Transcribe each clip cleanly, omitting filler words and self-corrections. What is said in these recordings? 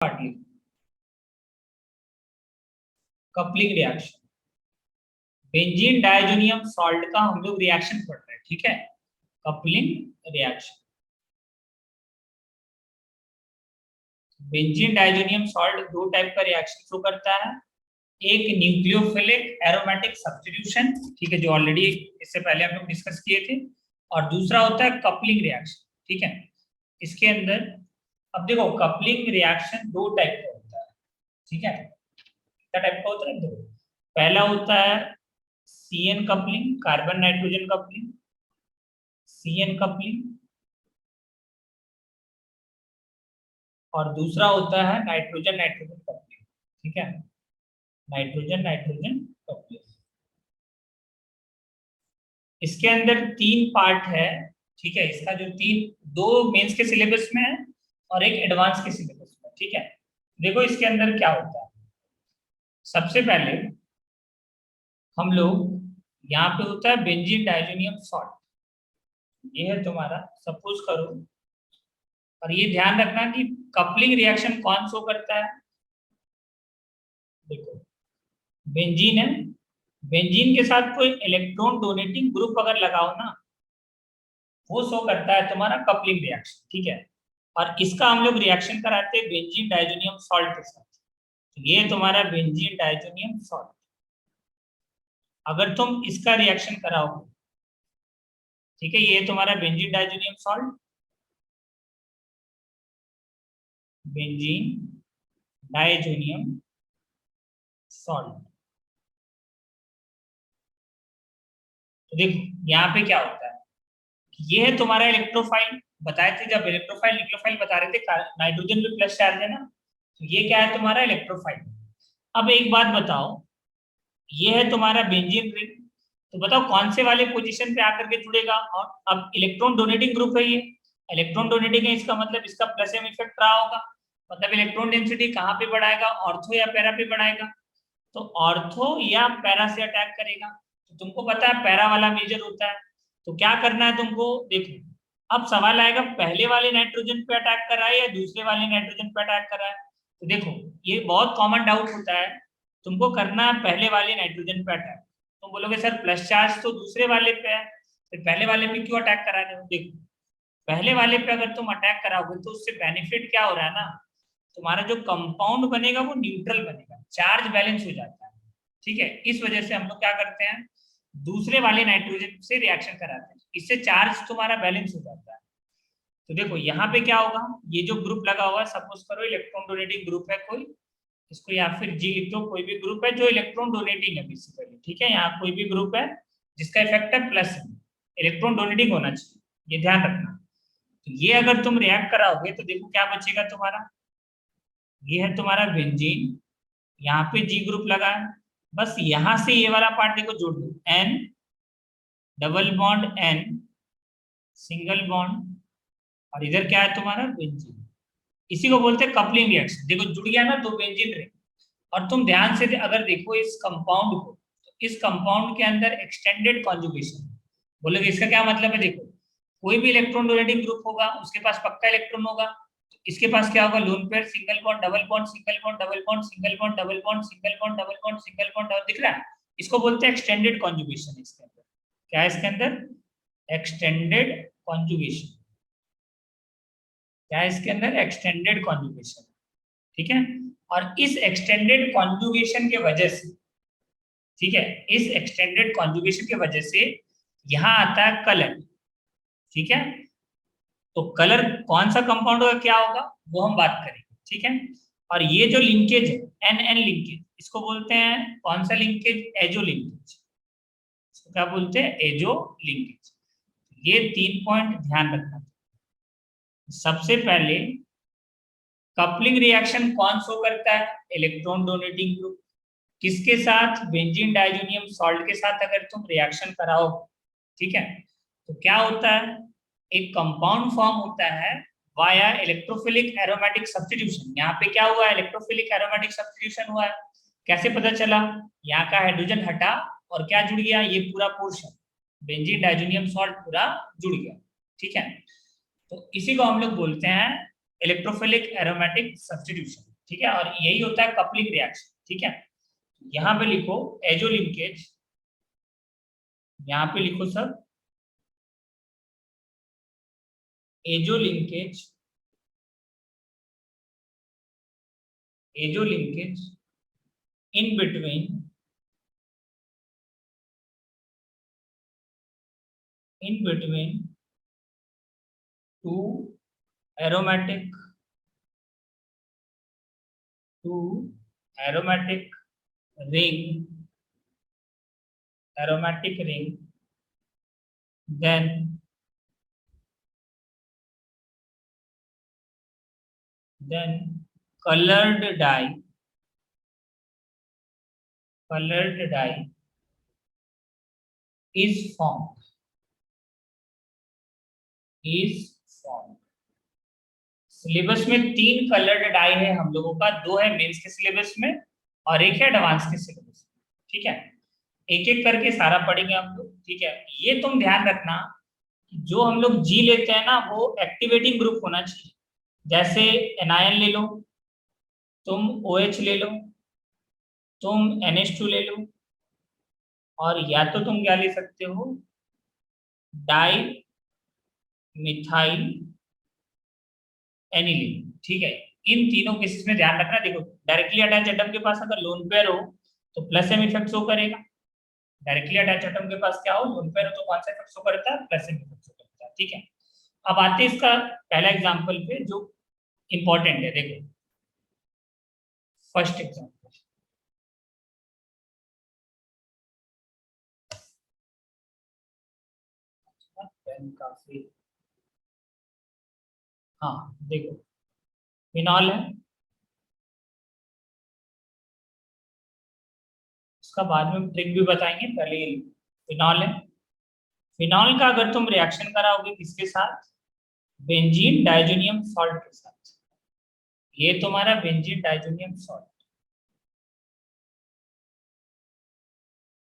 Coupling reaction, benzene diazonium salt का हम लोग रिएक्शन पढ़ रहे हैं, ठीक है। Coupling reaction, benzene diazonium salt दो टाइप का रिएक्शन शो करता है। एक न्यूक्लियोफिलिक एरोमेटिक सब्स्टिट्यूशन, ठीक है, जो ऑलरेडी इससे पहले हम लोग डिस्कस किए थे। और दूसरा होता है कपलिंग रिएक्शन, ठीक है। इसके अंदर अब देखो कपलिंग रिएक्शन दो टाइप का होता है, ठीक है। कितना टाइप का होता है? दो। पहला होता है CN coupling, carbon nitrogen coupling, CN coupling. और दूसरा होता है नाइट्रोजन नाइट्रोजन कपलिंग, ठीक है, नाइट्रोजन नाइट्रोजन कपलिंग। इसके अंदर तीन पार्ट है, ठीक है। इसका जो दो मेंस के सिलेबस में है और एक एडवांस के सिलेबस में, ठीक है। देखो इसके अंदर क्या होता है। सबसे पहले हम लोग यहाँ पे होता है बेंजीन डायजोनियम सॉल्ट, ये है तुम्हारा, सपोज करो। और ये ध्यान रखना कि कपलिंग रिएक्शन कौन शो करता है। देखो बेंजीन है, बेंजीन के साथ कोई इलेक्ट्रॉन डोनेटिंग ग्रुप अगर लगाओ ना, वो शो करता है तुम्हारा कपलिंग रिएक्शन, ठीक है। और इसका हम लोग रिएक्शन कराते हैं बेंजीन डायजोनियम सॉल्ट के साथ। तो ये तुम्हारा बेंजीन डायजोनियम सॉल्ट। अगर तुम इसका रिएक्शन कराओगे, ठीक है, ये तुम्हारा benzene diazonium salt, benzene diazonium salt. तो देखो यहाँ पे क्या होता है, ये है तुम्हारा इलेक्ट्रोफाइल। बताए थे जब इलेक्ट्रोफाइल न्यूक्लियोफाइल बता रहे थे, नाइट्रोजन भी प्लस चार्ज है ना, तो ये क्या है तुम्हारा इलेक्ट्रोफाइल। अब एक बात बताओ, ये है तुम्हारा बेंजीन रिंग, तो बताओ कौन से वाले पोजीशन पे आकर के जुड़ेगा। और अब इलेक्ट्रॉन डोनेटिंग ग्रुप है, ये इलेक्ट्रॉन डोनेटिंग है, इसका मतलब इसका प्लस एम इफेक्ट रहा होगा। मतलब इलेक्ट्रॉन डेंसिटी कहाँ पे बढ़ाएगा, ऑर्थो या पैरा पे बढ़ाएगा। तो ऑर्थो या पैरा से अटैक करेगा। तो तुमको पता है पैरा वाला मेजर होता है। तो क्या करना है तुमको, देखो अब सवाल आएगा पहले वाले नाइट्रोजन पे अटैक कर रहा है या दूसरे वाले नाइट्रोजन पे अटैक कर रहा है। तो देखो ये बहुत कॉमन डाउट होता है, तुमको करना है पहले वाले नाइट्रोजन पे अटैक। तुम बोलोगे सर प्लस चार्ज तो दूसरे वाले पे है, फिर पहले वाले पे क्यों अटैक करा रहे हो। देखो पहले वाले पे अगर तुम अटैक कराओगे तो उससे बेनिफिट क्या हो रहा है ना, तुम्हारा जो कंपाउंड बनेगा वो न्यूट्रल बनेगा, चार्ज बैलेंस हो जाता है, ठीक है। इस वजह से हम लोग क्या करते हैं, दूसरे वाले नाइट्रोजन से रिएक्शन कराते हैं, इससे चार्ज तुम्हारा बैलेंस हो जाता है। तो देखो यहाँ पे क्या होगा, ये जो ग्रुप लगा हुआ है, सपोज करो इलेक्ट्रॉन डोनेटिंग ग्रुप है कोई, इसको या फिर जी लिख दो, कोई भी ग्रुप है जो इलेक्ट्रॉन डोनेटिंग है बेसिकली, ठीक है। यहाँ कोई भी ग्रुप है जिसका इफेक्ट है प्लस, इलेक्ट्रॉन डोनेटिंग होना चाहिए, ये ध्यान रखना। तो ये अगर तुम रिएक्ट कराओगे तो देखो क्या बचेगा तुम्हारा, ये है तुम्हारा बेंजीन, यहाँ पे जी ग्रुप लगा है, बस यहां से ये वाला पार्ट देखो जोड़ दो, N double bond N single bond, और इधर क्या है तुम्हारा बेंजीन। इसी को बोलते हैं कपलिंग रिएक्शन। देखो जुड़ गया ना दो बेंजीन रिंग। और तुम ध्यान से अगर देखो इस कंपाउंड को, तो इस कंपाउंड के अंदर एक्सटेंडेड कॉन्जुगेशन, बोलोगे इसका क्या मतलब है। देखो कोई भी इलेक्ट्रॉन डोनेटिंग ग्रुप होगा उसके पास पक्का इलेक्ट्रॉन होगा, तो इसके पास क्या होगा, lone pair single bond double bond single bond double bond single bond double bond single bond double bond single bond double, दिख रहा है। इसको बोलते हैं एक्सटेंडेड कॉन्जुगेशन। इसके अंदर क्या है, इसके अंदर एक्सटेंडेड कॉन्जुगेशन, क्या है इसके अंदर एक्सटेंडेड कॉन्जुगेशन, ठीक है। और इस एक्सटेंडेड कॉन्जुगेशन के वजह से, ठीक है, इस एक्सटेंडेड कॉन्जुगेशन के वजह से यहां आता है कलर, ठीक है। तो कलर कौन सा कंपाउंड होगा, क्या होगा, वो हम बात करेंगे, ठीक है। और ये जो लिंकेज है एन एन लिंकेज, इसको बोलते हैं कौन सा लिंकेज, एजो लिंकेज। इसको क्या बोलते हैं, एजो लिंकेज। ये 3 पॉइंट ध्यान रखना। सबसे पहले कपलिंग रिएक्शन कौन शो करता है, इलेक्ट्रॉन डोनेटिंग ग्रुप। किसके साथ, बेंजीन डायजोनियम सॉल्ट के साथ अगर तुम रिएक्शन कराओ, ठीक है, तो क्या होता है, एक कंपाउंड फॉर्म होता है वाया इलेक्ट्रोफिलिक एरोमेटिक सब्स्टिट्यूशन। यहाँ पे क्या हुआ है, इलेक्ट्रोफिलिक एरोमेटिक सब्स्टिट्यूशन हुआ है। कैसे पता चला, यहाँ का हाइड्रोजन हटा और क्या जुड़ गया, ये पूरा पोर्शन बेंजीन डायजोनियम सॉल्ट पूरा जुड़ गया, ठीक है। तो इसी को हम लोग बोलते हैं इलेक्ट्रोफिलिक एरोमेटिक सब्स्टिट्यूशन। ठीक है, और यही होता है कपलिंग रिएक्शन। ठीक है, यहाँ पे लिखो एजो लिंकेज, यहाँ पे लिखो sir azo linkage, azo linkage in between two aromatic aromatic ring, then colored dye is formed. Syllabus में 3 कलर्ड डाई है हम लोगों का, 2 है मेंस के सिलेबस में और 1 है एडवांस के सिलेबस में। ठीक है, एक एक करके सारा पढ़ेंगे हम लोग। ठीक है, ये तुम ध्यान रखना कि जो हम लोग जी लेते हैं ना वो एक्टिवेटिंग ग्रुप होना चाहिए। जैसे एनायन ले लो, तुम OH ले लो, तुम NH2 ले लो, और या तो तुम क्या ले सकते हो डाई मिथाइल एनिलीन। ठीक है, इन तीनों केसेस में ध्यान रखना। देखो डायरेक्टली अटैच एटम के पास अगर लोन पेयर हो तो प्लस एम इफेक्ट शो करेगा, डायरेक्टली अटैच एटम के पास क्या हो लोन पेयर हो तो कौन सा इफेक्ट शो करता है, प्लस एम इफेक्ट शो करता है। ठीक है, अब आते हैं इसका पहला एग्जांपल पे जो इंपॉर्टेंट है। देखो फर्स्ट एग्जांपल, पेन काफी, हाँ देखो फिनॉल है, इसका बाद में ट्रिक भी बताएंगे, पहले ये फिनॉल है। फिनॉल का अगर तुम रिएक्शन कराओगे किसके साथ, बेंजीन डाइजोनियम सॉल्ट के साथ, ये तुम्हारा benzene diazonium salt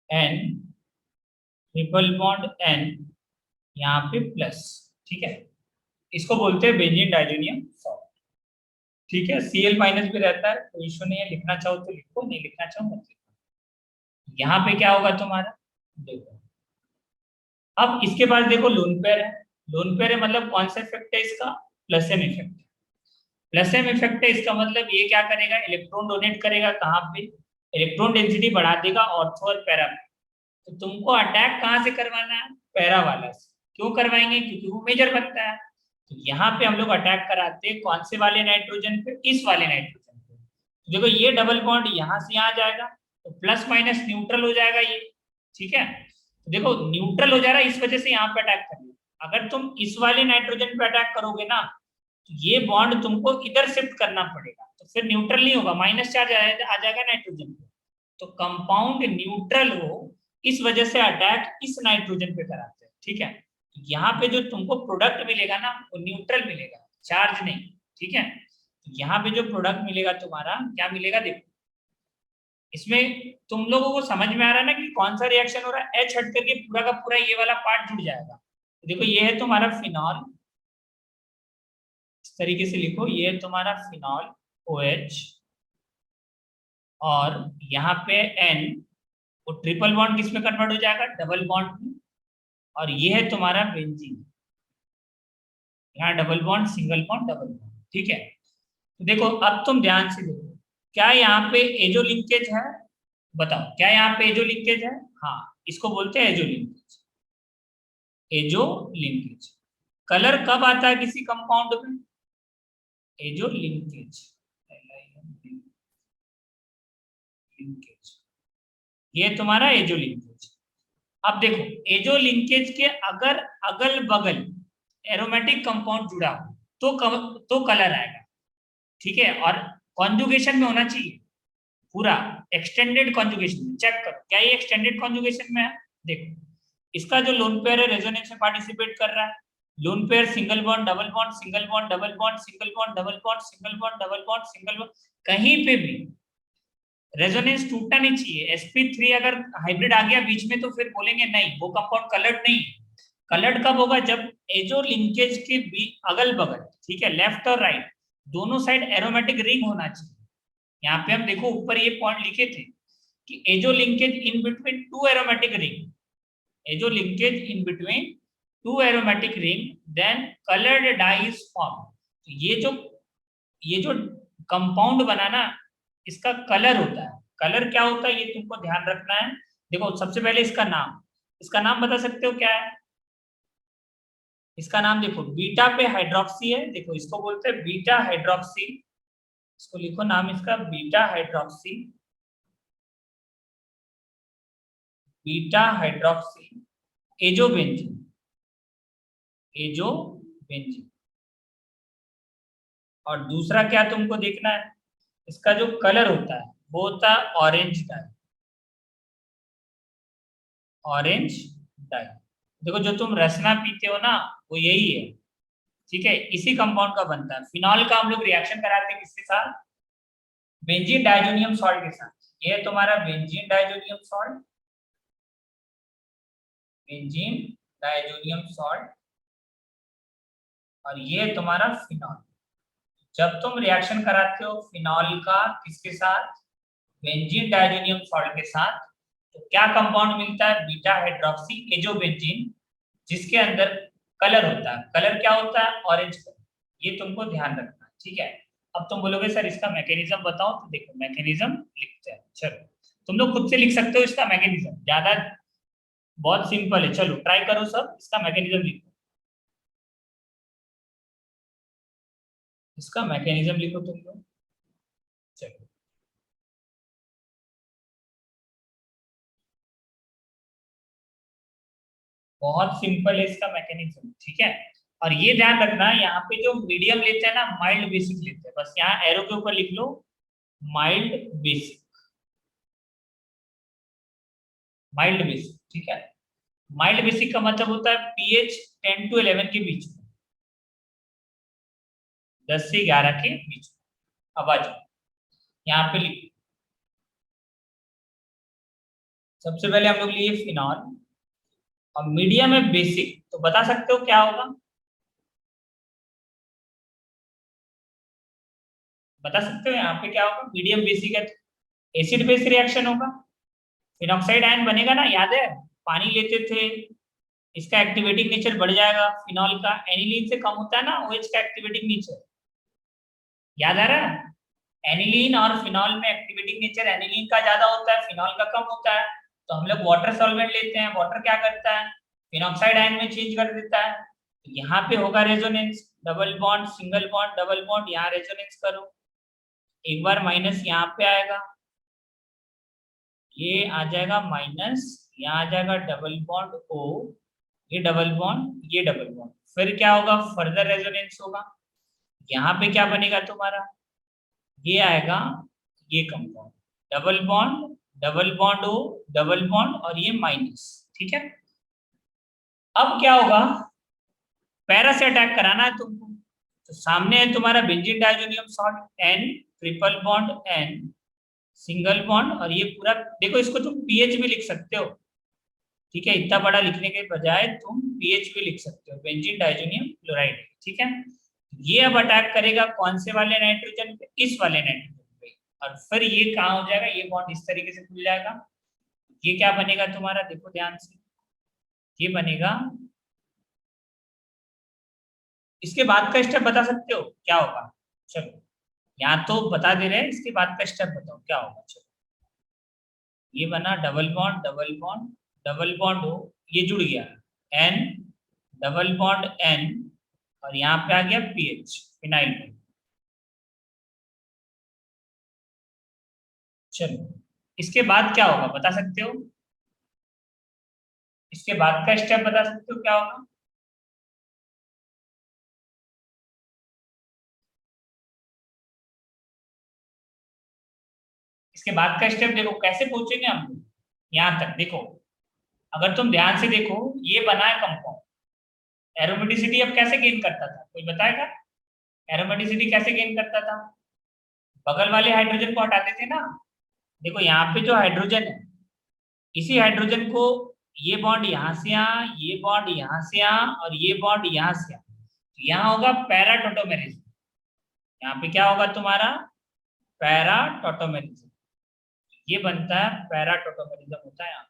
N triple bond N यहाँ पे प्लस। ठीक है, इसको बोलते हैं बेंजीन डाइजोनियम सॉल्ट। ठीक है, Cl माइनस भी रहता है, कोई इशू नहीं है, लिखना चाहो तो लिखो, नहीं लिखना चाहो मत लिखो। यहाँ पे क्या होगा तुम्हारा, देखो अब इसके पास देखो लोन पेयर है, लोन पेयर है मतलब कौन सा इफेक्ट है इसका, plus M effect. Plus M effect है इसका मतलब ये क्या करेगा, इलेक्ट्रॉन डोनेट करेगा कहाँ पे, इलेक्ट्रॉन डेंसिटी बढ़ा देगा ऑर्थो और पैरा पे। तो तुमको अटैक कहाँ से करवाना है, पैरा वाला से। क्यों करवाएंगे, क्योंकि वो मेजर बनता है। तो यहाँ पे हम लोग अटैक कराते हैं कौन से वाले नाइट्रोजन पे, इस वाले नाइट्रोजन पे। तो देखो ये डबल बॉन्ड यहाँ से यहाँ जाएगा तो प्लस माइनस न्यूट्रल हो जाएगा ये। ठीक है, तो देखो न्यूट्रल हो जा रहा है, इस वजह से यहाँ पे अटैक करेगा। अगर तुम इस वाले नाइट्रोजन पे अटैक करोगे ना तो ये बॉन्ड तुमको इधर शिफ्ट करना पड़ेगा, तो फिर न्यूट्रल नहीं होगा, माइनस चार्ज आ जाएगा नाइट्रोजन पे। तो कंपाउंड न्यूट्रल हो इस वजह से अटैक इस नाइट्रोजन पे कराते हैं। ठीक है, यहाँ पे जो तुमको प्रोडक्ट मिलेगा ना वो न्यूट्रल मिलेगा, चार्ज नहीं। ठीक है, यहाँ पे जो प्रोडक्ट मिलेगा तुम्हारा क्या मिलेगा, देखो इसमें तुम लोगों को समझ में आ रहा है ना कि कौन सा रिएक्शन हो रहा है, H हट करके पूरा का पूरा ये वाला पार्ट जुड़ जाएगा। तो देखो ये है तुम्हारा फिनॉल, इस तरीके से लिखो, ये है तुम्हारा फिनॉल OH, और यहाँ पे N वो ट्रिपल बॉन्ड किस में कन्वर्ट हो जाएगा, डबल बॉन्ड में, और ये है तुम्हारा बेंजीन, यहाँ double bond single bond double bond. ठीक है, तो देखो अब तुम ध्यान से देखो, क्या यहाँ पे एजो लिंकेज है, बताओ क्या यहाँ पे एजो लिंकेज है, हाँ इसको बोलते हैं azo linkage. Azo linkage colour कब आता है किसी कंपाउंड में, एजो लिंकेज, लिंकेज ये तुम्हारा एजो लिंकेज। अब देखो एजो लिंकेज के अगर अगल बगल एरोमेटिक कंपाउंड जुड़ा हो तो कलर आएगा। ठीक है, और कॉन्जुगेशन में होना चाहिए, पूरा एक्सटेंडेड कॉन्जुगेशन में। चेक करो क्या ये एक्सटेंडेड कॉन्जुगेशन में है, देखो इसका जो लोन पेयर है रेजोनेंस में पार्टिसिपेट कर रहा है, lone pair single bond double bond single bond double bond single bond double bond single bond double bond single bond, कहीं पे भी रेजोनेंस टूटना नहीं चाहिए। sp3 अगर हाइब्रिड आ गया बीच में तो फिर बोलेंगे नहीं वो कंपाउंड कलर्ड नहीं। कलर्ड कब होगा, जब एजो लिंकेज के अगल बगल, ठीक है लेफ्ट और राइट दोनों साइड एरोमेटिक रिंग होना चाहिए। यहाँ पे हम देखो ऊपर ये पॉइंट लिखे थे कि azo linkage in between two aromatic ring, azo linkage in between two aromatic ring then coloured dye is form. ये जो कंपाउंड बना ना, इसका कलर होता है। कलर क्या होता है ये तुमको ध्यान रखना है। देखो सबसे पहले इसका नाम बता सकते हो क्या है? इसका नाम देखो, बीटा पे हाइड्रोक्सी है, देखो इसको बोलते हैं बीटा हाइड्रोक्सी। इसको लिखो नाम इसका beta hydroxy, beta hydroxy azobenzene, azobenzene. और दूसरा क्या तुमको देखना है, इसका जो कलर होता है वो होता है ऑरेंज डाई, ऑरेंज डाई। देखो जो तुम रसना पीते हो ना वो यही है, ठीक है, इसी कंपाउंड का बनता है। फिनॉल का हम लोग रिएक्शन कराते हैं किसके साथ? बेंजीन डाइजोनियम सॉल्ट के साथ। ये है तुम्हारा benzene diazonium salt, benzene diazonium salt, और ये तुम्हारा फिनॉल। जब तुम रिएक्शन कराते हो फिनॉल का किसके साथ? बेंजीन डाइजोनियम सॉल्ट के साथ, तो क्या कंपाउंड मिलता है? बीटा हाइड्रोक्सी एजोबेंजीन, जिसके अंदर कलर होता है। कलर क्या होता है? Orange colour. ये तुमको ध्यान रखना है, ठीक है। अब तुम बोलोगे सर इसका मैकेनिज्म बताओ, तो देखो मैकेनिज्म लिखते हैं। चलो तुम लोग खुद से लिख सकते हो इसका मैकेनिज्म, ज्यादा बहुत सिंपल है। चलो ट्राई करो सब, इसका मैकेनिज्म लिखो, इसका मैकेनिज्म लिखो तुम लोग। चलो बहुत सिंपल है इसका मैकेनिज्म, ठीक है। और ये ध्यान रखना यहाँ पे जो मीडियम लेते हैं ना, माइल्ड बेसिक लेते हैं। बस यहाँ एरो के ऊपर लिख लो माइल्ड बेसिक, माइल्ड बेसिक, ठीक है। माइल्ड बेसिक का मतलब होता है पीएच 10 to 11 के बीच में, 10 से 11 के बीच में। अब आ जाओ यहाँ पे लिखो, सबसे पहले हम लोग लिए फिनॉल, और मीडियम है बेसिक, तो बता सकते हो क्या होगा? बता सकते हो यहाँ पे क्या होगा? मीडियम बेसिक है तो एसिड बेस रिएक्शन होगा, फिनॉक्साइड आयन बनेगा ना, याद है? पानी लेते थे, इसका एक्टिवेटिंग नेचर बढ़ जाएगा, फिनॉल का एनिलीन से कम होता है ना OH का एक्टिवेटिंग नेचर, याद आ रहा है? एनिलीन और फिनॉल में एक्टिवेटिंग नेचर एनिलीन का ज्यादा होता है, फिनॉल का कम होता है। तो हम लोग वाटर सॉल्वेंट लेते हैं, वाटर क्या करता है? फिनॉक्साइड आयन में चेंज कर देता है। तो यहाँ पे होगा resonance, double bond single bond double bond, यहाँ रेजोनेंस करो, एक बार माइनस यहाँ पे आएगा, ये आ जाएगा माइनस, यहाँ आ जाएगा डबल बॉन्ड O, ये डबल बॉन्ड, ये डबल बॉन्ड, फिर क्या होगा? फर्दर रेजोनेंस होगा, यहाँ पे क्या बनेगा तुम्हारा? ये आएगा, ये compound, double bond O, double bond और ये माइनस, ठीक है। अब क्या होगा? पैरा से अटैक कराना है तुमको, तो सामने है तुम्हारा benzene diazonium salt N, triple bond N, single bond, और ये पूरा देखो, इसको तुम पीएच भी लिख सकते हो, ठीक है। इतना बड़ा लिखने के बजाय तुम पीएच भी लिख सकते हो, बेंजीन डाइजोनियम क्लोराइड, ठीक है। ये अब अटैक करेगा कौन से वाले नाइट्रोजन पे? इस वाले नाइट्रोजन पे, और फिर ये कहाँ हो जाएगा? ये बॉन्ड इस तरीके से खुल जाएगा, ये क्या बनेगा तुम्हारा? देखो ध्यान से, ये बनेगा। इसके बाद का स्टेप बता सकते हो क्या होगा? चलो यहाँ तो बता दे रहे हैं, इसके बाद का स्टेप बताओ क्या होगा। चलो ये बना डबल बॉन्ड डबल बॉन्ड हो, ये जुड़ गया N, डबल बॉन्ड N, और यहाँ पे आ गया पीएच, फिनाइल में। चलो इसके बाद क्या होगा बता सकते हो? इसके बाद का स्टेप बता सकते हो क्या होगा? इसके बाद का स्टेप देखो कैसे पहुंचेंगे हम लोग यहाँ तक। देखो अगर तुम ध्यान से देखो, ये बना है कंपाउंड, एरोमेटिसिटी अब कैसे गेन करता था, कोई बताएगा? एरोमेटिसिटी कैसे गेन करता था? बगल वाले हाइड्रोजन को हटाते थे ना। देखो यहाँ पे जो हाइड्रोजन है, इसी हाइड्रोजन को, ये बॉन्ड यहाँ से यहाँ, ये बॉन्ड यहाँ से यहाँ, और ये बॉन्ड यहाँ से यहाँ, तो यहाँ होगा पैरा टोटोमेरिज्म। यहाँ पे क्या होगा तुम्हारा? पैरा टॉटोमेरिज्म, ये बनता है पैरा टॉटोमेरिज्म होता है यहाँ,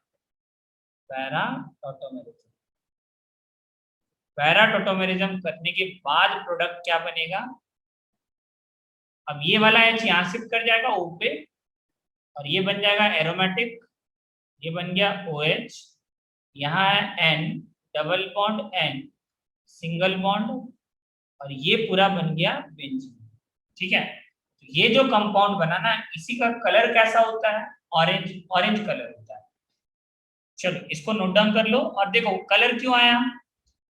पैरा टॉटोमेरिज्म। पैरा टॉटोमेरिज्म करने के बाद प्रोडक्ट क्या बनेगा, अब ये वाला एच यहाँ शिफ्ट कर जाएगा O पे, और ये बन जाएगा एरोमेटिक, ये बन गया OH, यहाँ है N, double bond N, single bond, और ये पूरा बन गया बेंजीन। ठीक है, तो ये जो कंपाउंड बना ना, इसी का कलर कैसा होता है, ऑरेंज, ऑरेंज कलर होता है। चलो इसको नोट डाउन कर लो, और देखो कलर क्यों आया,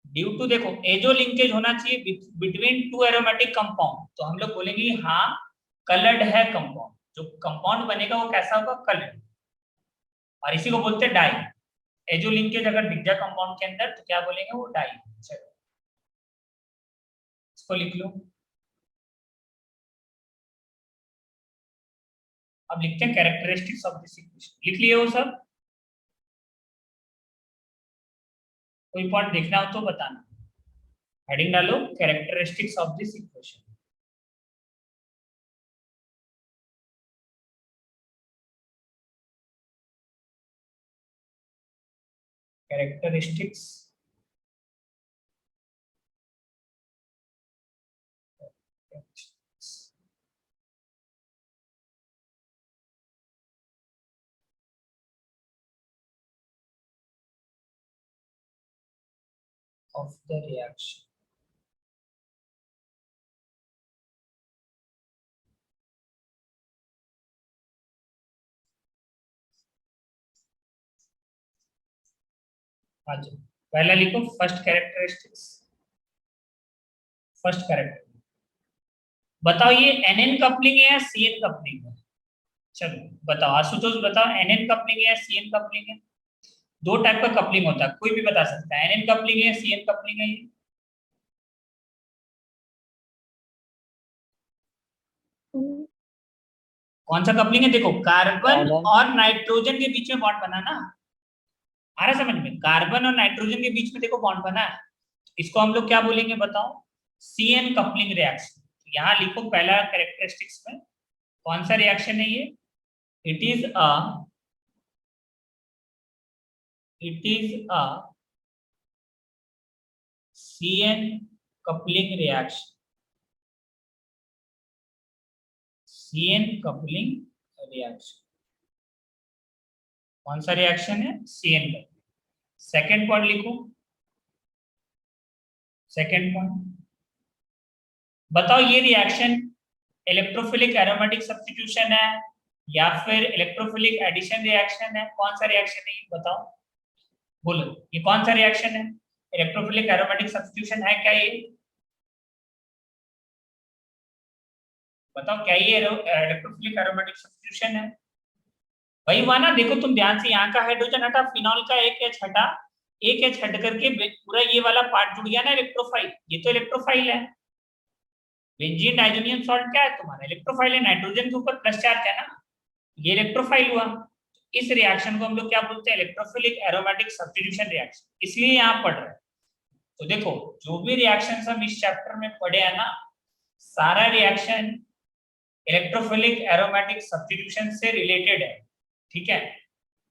ड्यू टू, देखो एजो लिंकेज होना चाहिए बिटवीन टू एरोमेटिक कंपाउंड, तो हम लोग बोलेंगे हाँ कलर्ड है कंपाउंड, जो कंपाउंड बनेगा वो कैसा होगा, कलर्ड, और इसी को बोलते हैं डाई। एजो लिंकेज अगर दिख जाए कंपाउंड के अंदर तो क्या बोलेंगे, वो डाई। चलो इसको लिख लो। अब लिखते हैं कैरेक्टरिस्टिक्स ऑफ दिस इक्वेशन, लिख लिए वो सब, कोई पॉइंट देखना हो तो बताना। हेडिंग डालो characteristics of this equation. Characteristics of the reaction। अच्छा पहला लिखो फर्स्ट कैरेक्टरिस्टिक्स, फर्स्ट कैरेक्टर, बताओ ये NN कपलिंग है या CN कपलिंग है, चलो बताओ आशुतोष बताओ, NN कपलिंग है या CN कपलिंग है। दो टाइप का कपलिंग होता है, कोई भी बता सकता है, NN कपलिंग है या CN कपलिंग है ये। कौन सा कपलिंग है, देखो कार्बन और नाइट्रोजन के बीच में बॉन्ड बना ना, आ रहा समझ में, कार्बन और नाइट्रोजन के बीच में देखो बॉन्ड बना है, इसको हम लोग क्या बोलेंगे बताओ, CN कपलिंग रिएक्शन। यहाँ लिखो पहला कैरेक्टरिस्टिक्स में कौन सा रिएक्शन है ये, it is a, it is a CN coupling reaction, CN coupling reaction, कौन सा रिएक्शन है, CN कपलिंग। सेकेंड पॉइंट लिखो, सेकेंड पॉइंट बताओ ये रिएक्शन इलेक्ट्रोफिलिक एरोमेटिक सब्स्टिट्यूशन है या फिर इलेक्ट्रोफिलिक एडिशन रिएक्शन है, कौन सा रिएक्शन है ये बताओ, बोलो ये कौन सा रिएक्शन है, इलेक्ट्रोफिलिक एरोमेटिक सब्स्टिट्यूशन है क्या ये, बताओ क्या ये इलेक्ट्रोफिलिक एरोमेटिक सब्स्टिट्यूशन है। वही हुआ ना, देखो तुम ध्यान से, यहाँ का हाइड्रोजन हटा, फिनॉल का एक एच हटा, एक एच हट करके पूरा ये वाला पार्ट जुड़ गया ना इलेक्ट्रोफाइल, ये तो इलेक्ट्रोफाइल है। बेंजीन डाइजोनियम सॉल्ट क्या है तुम्हारा, इलेक्ट्रोफाइल है, नाइट्रोजन के ऊपर प्लस चार्ज है ना, ये इलेक्ट्रोफाइल हुआ। इस रिएक्शन को हम लोग क्या बोलते हैं, इलेक्ट्रोफिलिक एरोमेटिक सब्स्टिट्यूशन रिएक्शन, इसलिए यहाँ पढ़ रहे हैं। तो देखो जो भी रिएक्शन हम इस चैप्टर में पढ़े हैं ना, सारा रिएक्शन इलेक्ट्रोफिलिक एरोमेटिक सब्स्टिट्यूशन से रिलेटेड है। ठीक है,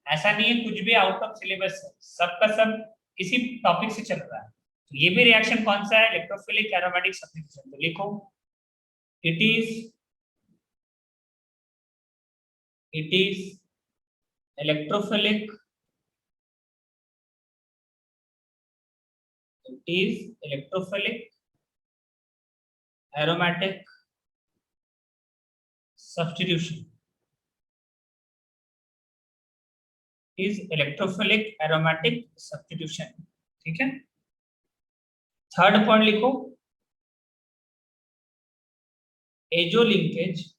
ऐसा नहीं है कुछ भी आउट ऑफ सिलेबस है, सबका सब इसी टॉपिक से चल रहा है। तो ये भी रिएक्शन कौन सा है, इलेक्ट्रोफिलिक एरोमेटिक सब्स्टिट्यूशन, तो लिखो it is, it is electrophilic, it is electrophilic aromatic substitution, is electrophilic aromatic substitution। ठीक है, थर्ड पॉइंट लिखो azo linkage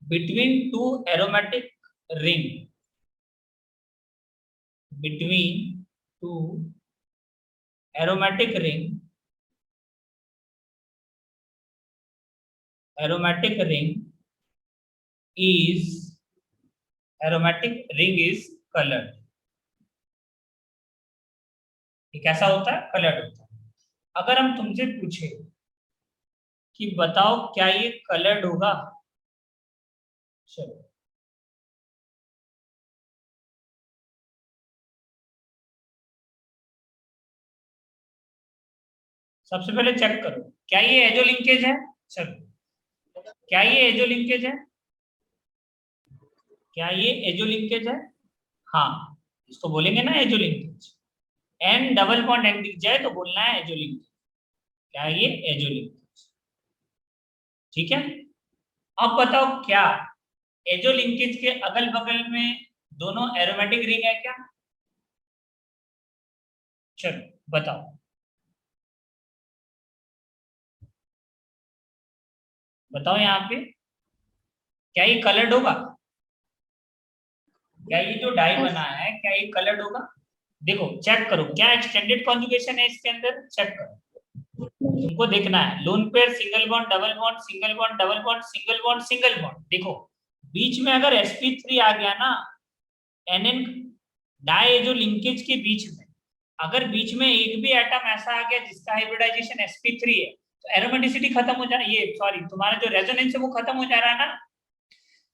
between two aromatic ring, between two aromatic ring, aromatic ring is, aromatic ring is colored। ये कैसा होता है, coloured होता है। अगर हम तुमसे पूछे कि बताओ क्या ये कलर्ड होगा। चलो सबसे पहले चेक करो क्या ये एजो लिंकेज है। चलो क्या ये एजो लिंकेज है, क्या ये एजो लिंकेज है। हाँ इसको बोलेंगे ना azo linkage. N double bond N दिख जाए तो बोलना है एजो लिंकेज। क्या ये एजो लिंकेज, ठीक है। अब बताओ क्या एजो लिंकेज के अगल बगल में दोनों एरोमेटिक रिंग है क्या। चलो बताओ। बताओ यहाँ पे क्या ये कलर्ड होगा, क्या ये जो डाई बना है क्या ये कलर्ड होगा। देखो चेक करो क्या एक्सटेंडेड कॉन्जुगेशन है इसके अंदर, चेक करो। तुमको देखना है lone pair, single bond, double bond, single bond, double bond, single bond, single bond. देखो बीच में अगर sp3 आ गया ना, एनएन डाई जो लिंकेज के बीच में अगर बीच में एक भी एटम ऐसा आ गया जिसका हाइब्रिडाइजेशन sp3 है तो एरोमेटिसिटी खत्म हो जा रहा है, ये सॉरी तुम्हारा जो रेजोनेंस है वो खत्म हो जा रहा है ना।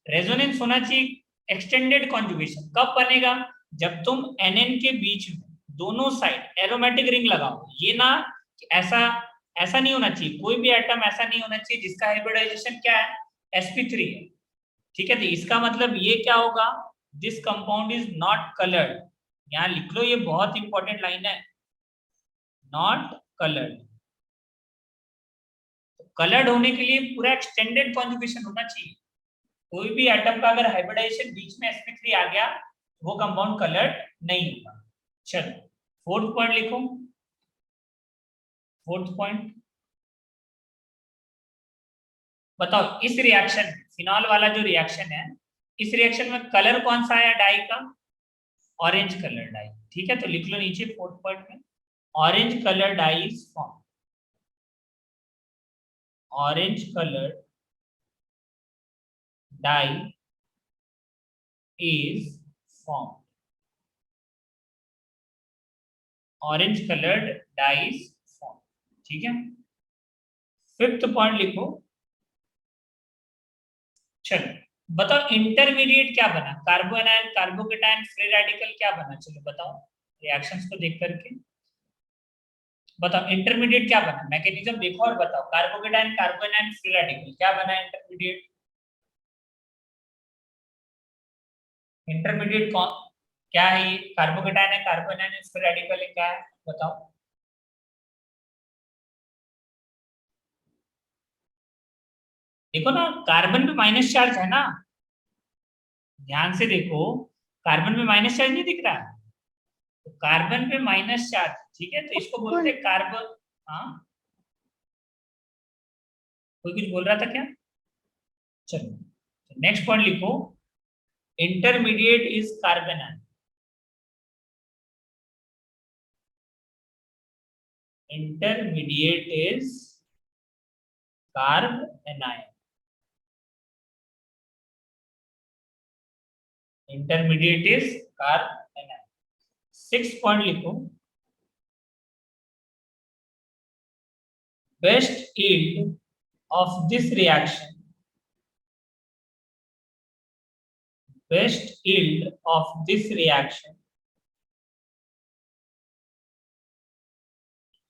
रेजोनेंस होना चाहिए एक्सटेंडेड कॉन्जुगेशन कब बनेगा, जब तुम एनएन के बीच में दोनों साइड एरोमेटिक रिंग लगाओ। ये ना ऐसा ऐसा नहीं होना चाहिए, कोई भी एटम ऐसा नहीं होना चाहिए जिसका हाइब्रिडाइजेशन क्या है sp3 है। ठीक है तो इसका मतलब ये क्या होगा, this compound is not coloured. यहाँ लिख लो ये बहुत इंपॉर्टेंट लाइन है, नॉट कलर्ड। कलर्ड होने के लिए पूरा एक्सटेंडेड कॉन्जुगेशन होना चाहिए। कोई भी एटम का अगर हाइब्रिडाइजेशन बीच में sp3 आ गया वो कंपाउंड कलर्ड नहीं होगा। चलो फोर्थ पॉइंट लिखो। फोर्थ पॉइंट बताओ इस रिएक्शन फिनॉल वाला जो रिएक्शन है इस रिएक्शन में कलर कौन सा आया डाई का, ऑरेंज कलर डाई। ठीक है तो लिख लो नीचे फोर्थ पॉइंट में orange colour dye is form, orange colour dye is form, orange coloured dye is form. ठीक है फिफ्थ पॉइंट लिखो। चलो बताओ इंटरमीडिएट क्या बना, कार्बोनाइल, कार्बोकेटाइन, फ्री रेडिकल क्या बना। चलो बताओ रिएक्शंस को देख करके बताओ इंटरमीडिएट क्या बना, मैकेनिज्म देखो और बताओ। कार्बोकेटाइन, कार्बोनाइल, फ्री रेडिकल क्या बना इंटरमीडिएट। इंटरमीडिएट कौन क्या है ये, कार्बोकेटाइन है, कार्बोनाइल है, फ्री रेडिकल है, क्या है बताओ। देखो ना कार्बन पे माइनस चार्ज है ना, ध्यान से देखो कार्बन पे माइनस चार्ज नहीं दिख रहा है, तो कार्बन पे माइनस चार्ज। ठीक है तो इसको बोलते हैं कार्बन। हाँ कोई कुछ बोल रहा था क्या। चलो नेक्स्ट पॉइंट लिखो intermediate is carbonyl, intermediate is carbonyl, intermediate is carbonyl. Six point लिखो best yield of this reaction, best yield of this reaction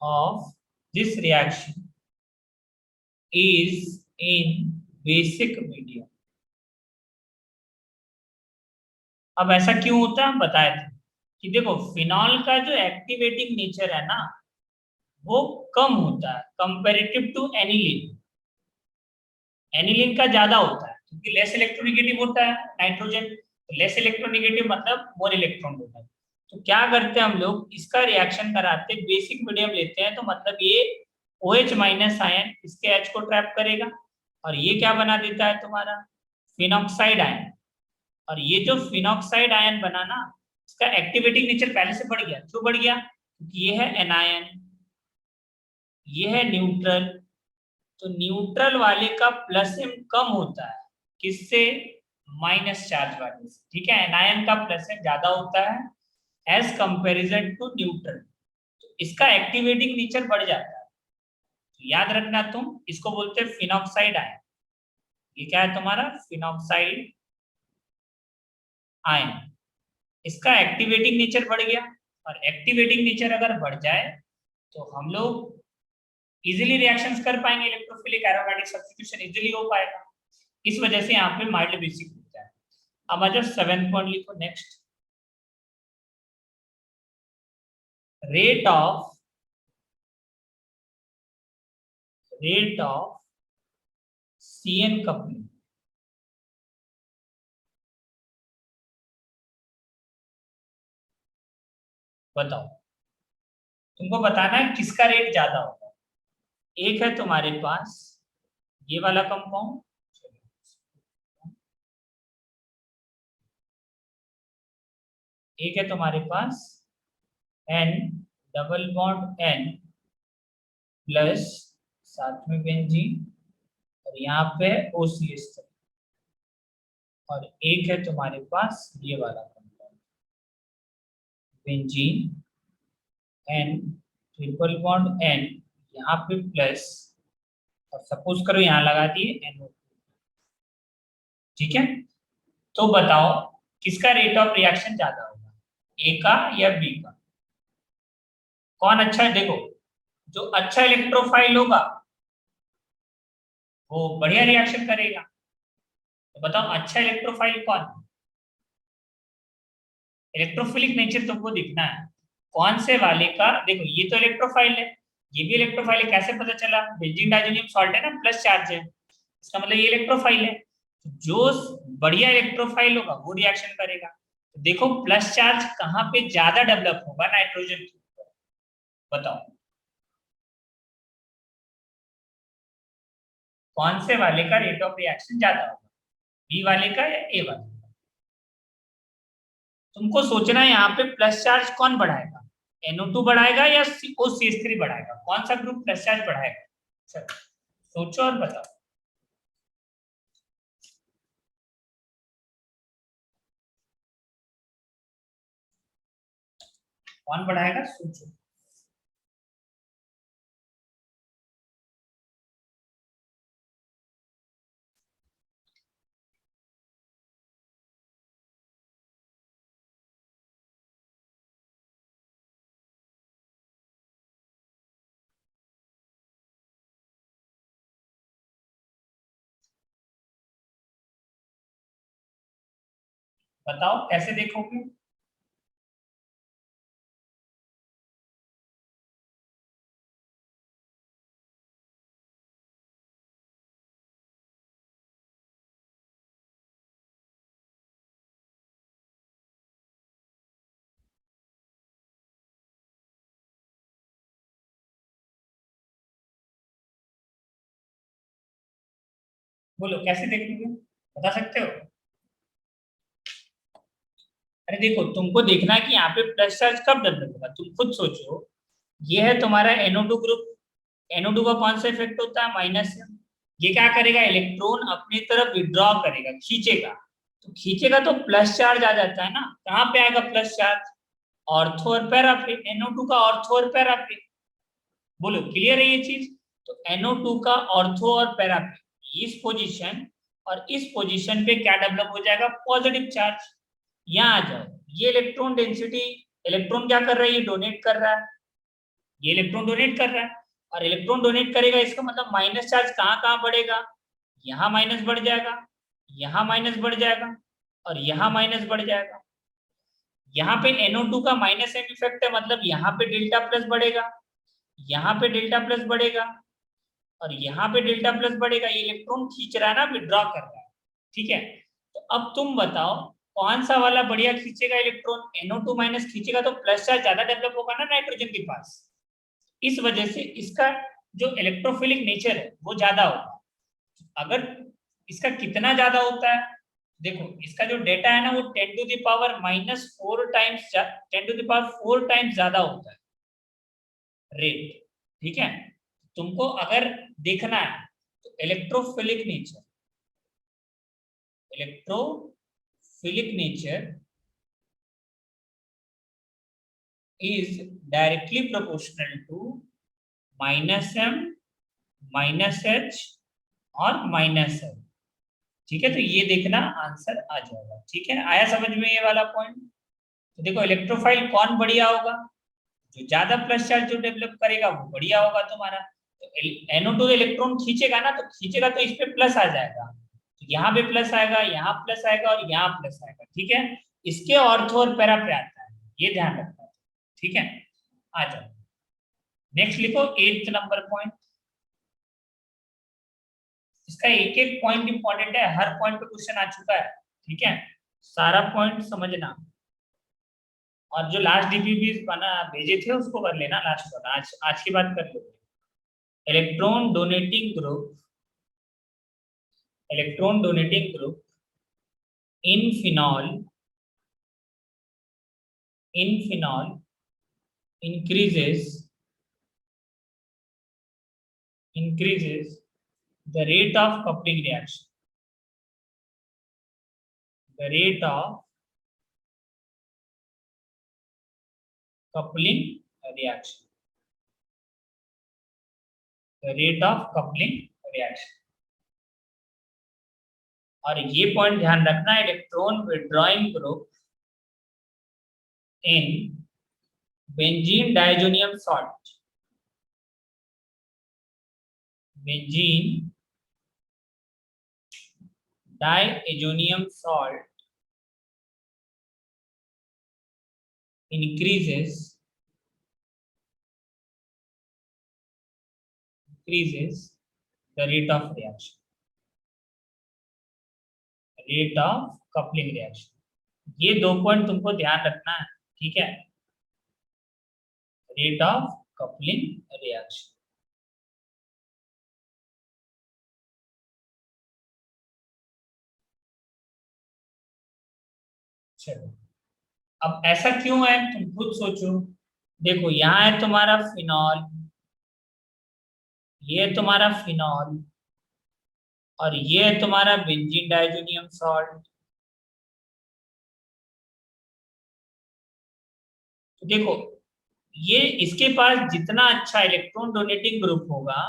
of this reaction is in basic medium। अब ऐसा क्यों होता है हम बताए थे कि देखो फिनॉल का जो एक्टिवेटिंग नेचर है ना वो कम होता है कंपेरेटिव टू एनिलीन। एनिलीन का ज्यादा होता है क्योंकि लेस इलेक्ट्रोनेगेटिव होता है नाइट्रोजन, तो लेस इलेक्ट्रोनेगेटिव मतलब मोर इलेक्ट्रॉन होता है। तो क्या करते हैं हम लोग इसका रिएक्शन कराते हैं बेसिक मीडियम लेते हैं, तो मतलब ये OH माइनस आयन इसके H को ट्रैप करेगा और ये क्या बना देता है तुम्हारा फिनॉक्साइड आयन। और ये जो फिनॉक्साइड आयन बना ना इसका एक्टिवेटिंग नेचर पहले से बढ़ गया। क्यों बढ़ गया, क्योंकि ये है एनायन, ये है न्यूट्रल, तो न्यूट्रल वाले का प्लस एम कम होता है किससे, माइनस चार्ज वाले से। ठीक है एनायन का प्लस एम ज्यादा होता है एज कंपैरिजन टू न्यूट्रल, तो इसका एक्टिवेटिंग नेचर बढ़ जाता है। याद रखना तुम, इसको बोलते हैं फिनॉक्साइड आयन। ये क्या है तुम्हारा? Phenoxide ion. इसका एक्टिवेटिंग नेचर बढ़ गया, और एक्टिवेटिंग नेचर अगर बढ़ जाए तो हम लोग इजीली रिएक्शंस कर पाएंगे, इलेक्ट्रोफिलिक एरोमेटिक सब्स्टिट्यूशन इजीली हो पाएगा। इस वजह से यहाँ पे माइल्ड बेसिक होता है। अब आ जाओ 7th पॉइंट लिखो next. Rate of CN coupling. बताओ, तुमको बताना है किसका रेट ज्यादा होगा। एक है तुम्हारे पास ये वाला कंपाउंड, एक है तुम्हारे पास N double bond N plus साथ में बेंजीन, और यहाँ पे OCH3, और एक है तुम्हारे पास ये वाला compound benzene N triple bond N, यहाँ पे प्लस, और सपोज करो यहाँ लगा दिए NO2। ठीक है, तो बताओ किसका रेट ऑफ रिएक्शन ज्यादा होगा, ए का या बी का? कौन अच्छा है? देखो, जो अच्छा इलेक्ट्रोफाइल होगा वो बढ़िया रिएक्शन करेगा। तो बताओ अच्छा इलेक्ट्रोफाइल कौन? इलेक्ट्रोफिलिक नेचर तुमको दिखना है कौन से वाले का। देखो ये तो इलेक्ट्रोफाइल है, ये भी इलेक्ट्रोफाइल है, कैसे पता चला? बेंजीन डाइज़ोनियम सॉल्ट है ना, प्लस चार्ज है, इसका मतलब ये इलेक्ट्रोफाइल है। जो बढ़िया इलेक्ट्रोफाइल होगा वो रिएक्शन करेगा। तो देखो प्लस चार्ज कहाँ पे ज्यादा डेवलप होगा नाइट्रोजन के ऊपर, बताओ कौन से वाले का रेट ऑफ रिएक्शन ज्यादा होगा, बी वाले का या ए वाले का? तुमको सोचना है यहाँ पे प्लस चार्ज कौन बढ़ाएगा, NO2 बढ़ाएगा या OCH3 बढ़ाएगा? कौन सा ग्रुप प्लस चार्ज बढ़ाएगा? चलो सोचो और बताओ। कौन बढ़ाएगा, सोचो। बताओ कैसे देखोगे? बोलो कैसे देखोगे, बता सकते हो? अरे देखो, तुमको देखना है कि यहाँ पे प्लस चार्ज कब डेवलप होगा, तुम खुद सोचो। ये है तुम्हारा NO2 ग्रुप, NO2 का कौन सा इफेक्ट होता है, माइनस। ये क्या करेगा, इलेक्ट्रॉन अपनी तरफ विड्रॉ करेगा, खींचेगा। तो खींचेगा तो प्लस चार्ज आ जाता है ना। कहाँ पे आएगा प्लस चार्ज? ऑर्थो और पैरा पे, NO2 का ऑर्थो और पैरा पे। बोलो क्लियर है ये चीज? तो NO2 का ऑर्थो और पैरा पे इस पोजीशन, और इस पोजीशन पे क्या डेवलप हो जाएगा, पॉजिटिव चार्ज। यहाँ आ जाओ, ये इलेक्ट्रॉन डेंसिटी, इलेक्ट्रॉन क्या कर रहा है, ये डोनेट कर रहा है, ये इलेक्ट्रॉन डोनेट कर रहा है। और इलेक्ट्रॉन डोनेट करेगा, इसका मतलब माइनस चार्ज कहाँ कहाँ बढ़ेगा, यहाँ माइनस बढ़ जाएगा, यहाँ माइनस बढ़ जाएगा, और यहाँ माइनस बढ़ जाएगा। यहाँ पे NO2 का माइनस एम इफेक्ट है, मतलब यहाँ पे डेल्टा प्लस बढ़ेगा, यहाँ पे डेल्टा प्लस बढ़ेगा, और यहाँ पे डेल्टा प्लस बढ़ेगा। ये इलेक्ट्रॉन खींच रहा है ना, विड्रॉ कर रहा है। ठीक है, तो अब तुम बताओ कौन सा वाला बढ़िया खींचेगा इलेक्ट्रॉन? NO2 माइनस खींचेगा तो प्लस चार्ज ज्यादा डेवलप होगा ना नाइट्रोजन के पास। इस वजह से इसका जो इलेक्ट्रोफिलिक नेचर है वो ज्यादा होगा। अगर इसका कितना ज्यादा होता है, देखो इसका जो डेटा है ना वो 10⁻⁻⁴ टाइम्स, 10⁻⁴ टाइम्स ज्यादा होता है रेट। ठीक है, तुमको अगर देखना है तो electrophilic nature is directly proportional to -m -H और -L। ठीक है, तो ये देखना आंसर आ जाएगा। ठीक है, आया समझ में ये वाला पॉइंट? तो देखो इलेक्ट्रोफाइल कौन बढ़िया होगा, जो ज्यादा प्लस चार्ज जो डेवलप करेगा वो बढ़िया होगा तुम्हारा। तो NO2 इलेक्ट्रॉन खींचेगा ना, तो खींचेगा तो इस पे प्लस आ जाएगा, तो यहाँ पे प्लस आएगा, यहाँ प्लस आएगा और यहाँ प्लस आएगा। ठीक है, इसके ऑर्थो और पैरा पे आता है, ये ध्यान रखना है। ठीक है, आ जाओ नेक्स्ट लिखो 8th नंबर पॉइंट। इसका एक एक पॉइंट इंपॉर्टेंट है, हर पॉइंट पे क्वेश्चन आ चुका है। ठीक है, सारा पॉइंट समझना, और जो लास्ट डीपीपी बना भेजे थे उसको कर लेना लास्ट वाला, आज की बात कर लो। Electron donating group, electron donating group in phenol, in phenol increases the rate of coupling reaction, the rate of coupling reaction, the rate of coupling reaction। और ये पॉइंट ध्यान रखना, electron withdrawing group in benzene diazonium salt, benzene diazonium salt increases the rate of reaction, rate of coupling reaction। ये दो point तुमको ध्यान रखना है। ठीक है, रेट ऑफ कपलिंग रिएक्शन। चलो, अब ऐसा क्यों है तुम खुद सोचो। देखो यहाँ है तुम्हारा फिनॉल, ये है तुम्हारा फिनॉल, और ये है तुम्हारा बेंजीन डाइजोनियम सॉल्ट। तो देखो ये इसके पास जितना अच्छा इलेक्ट्रॉन डोनेटिंग ग्रुप होगा,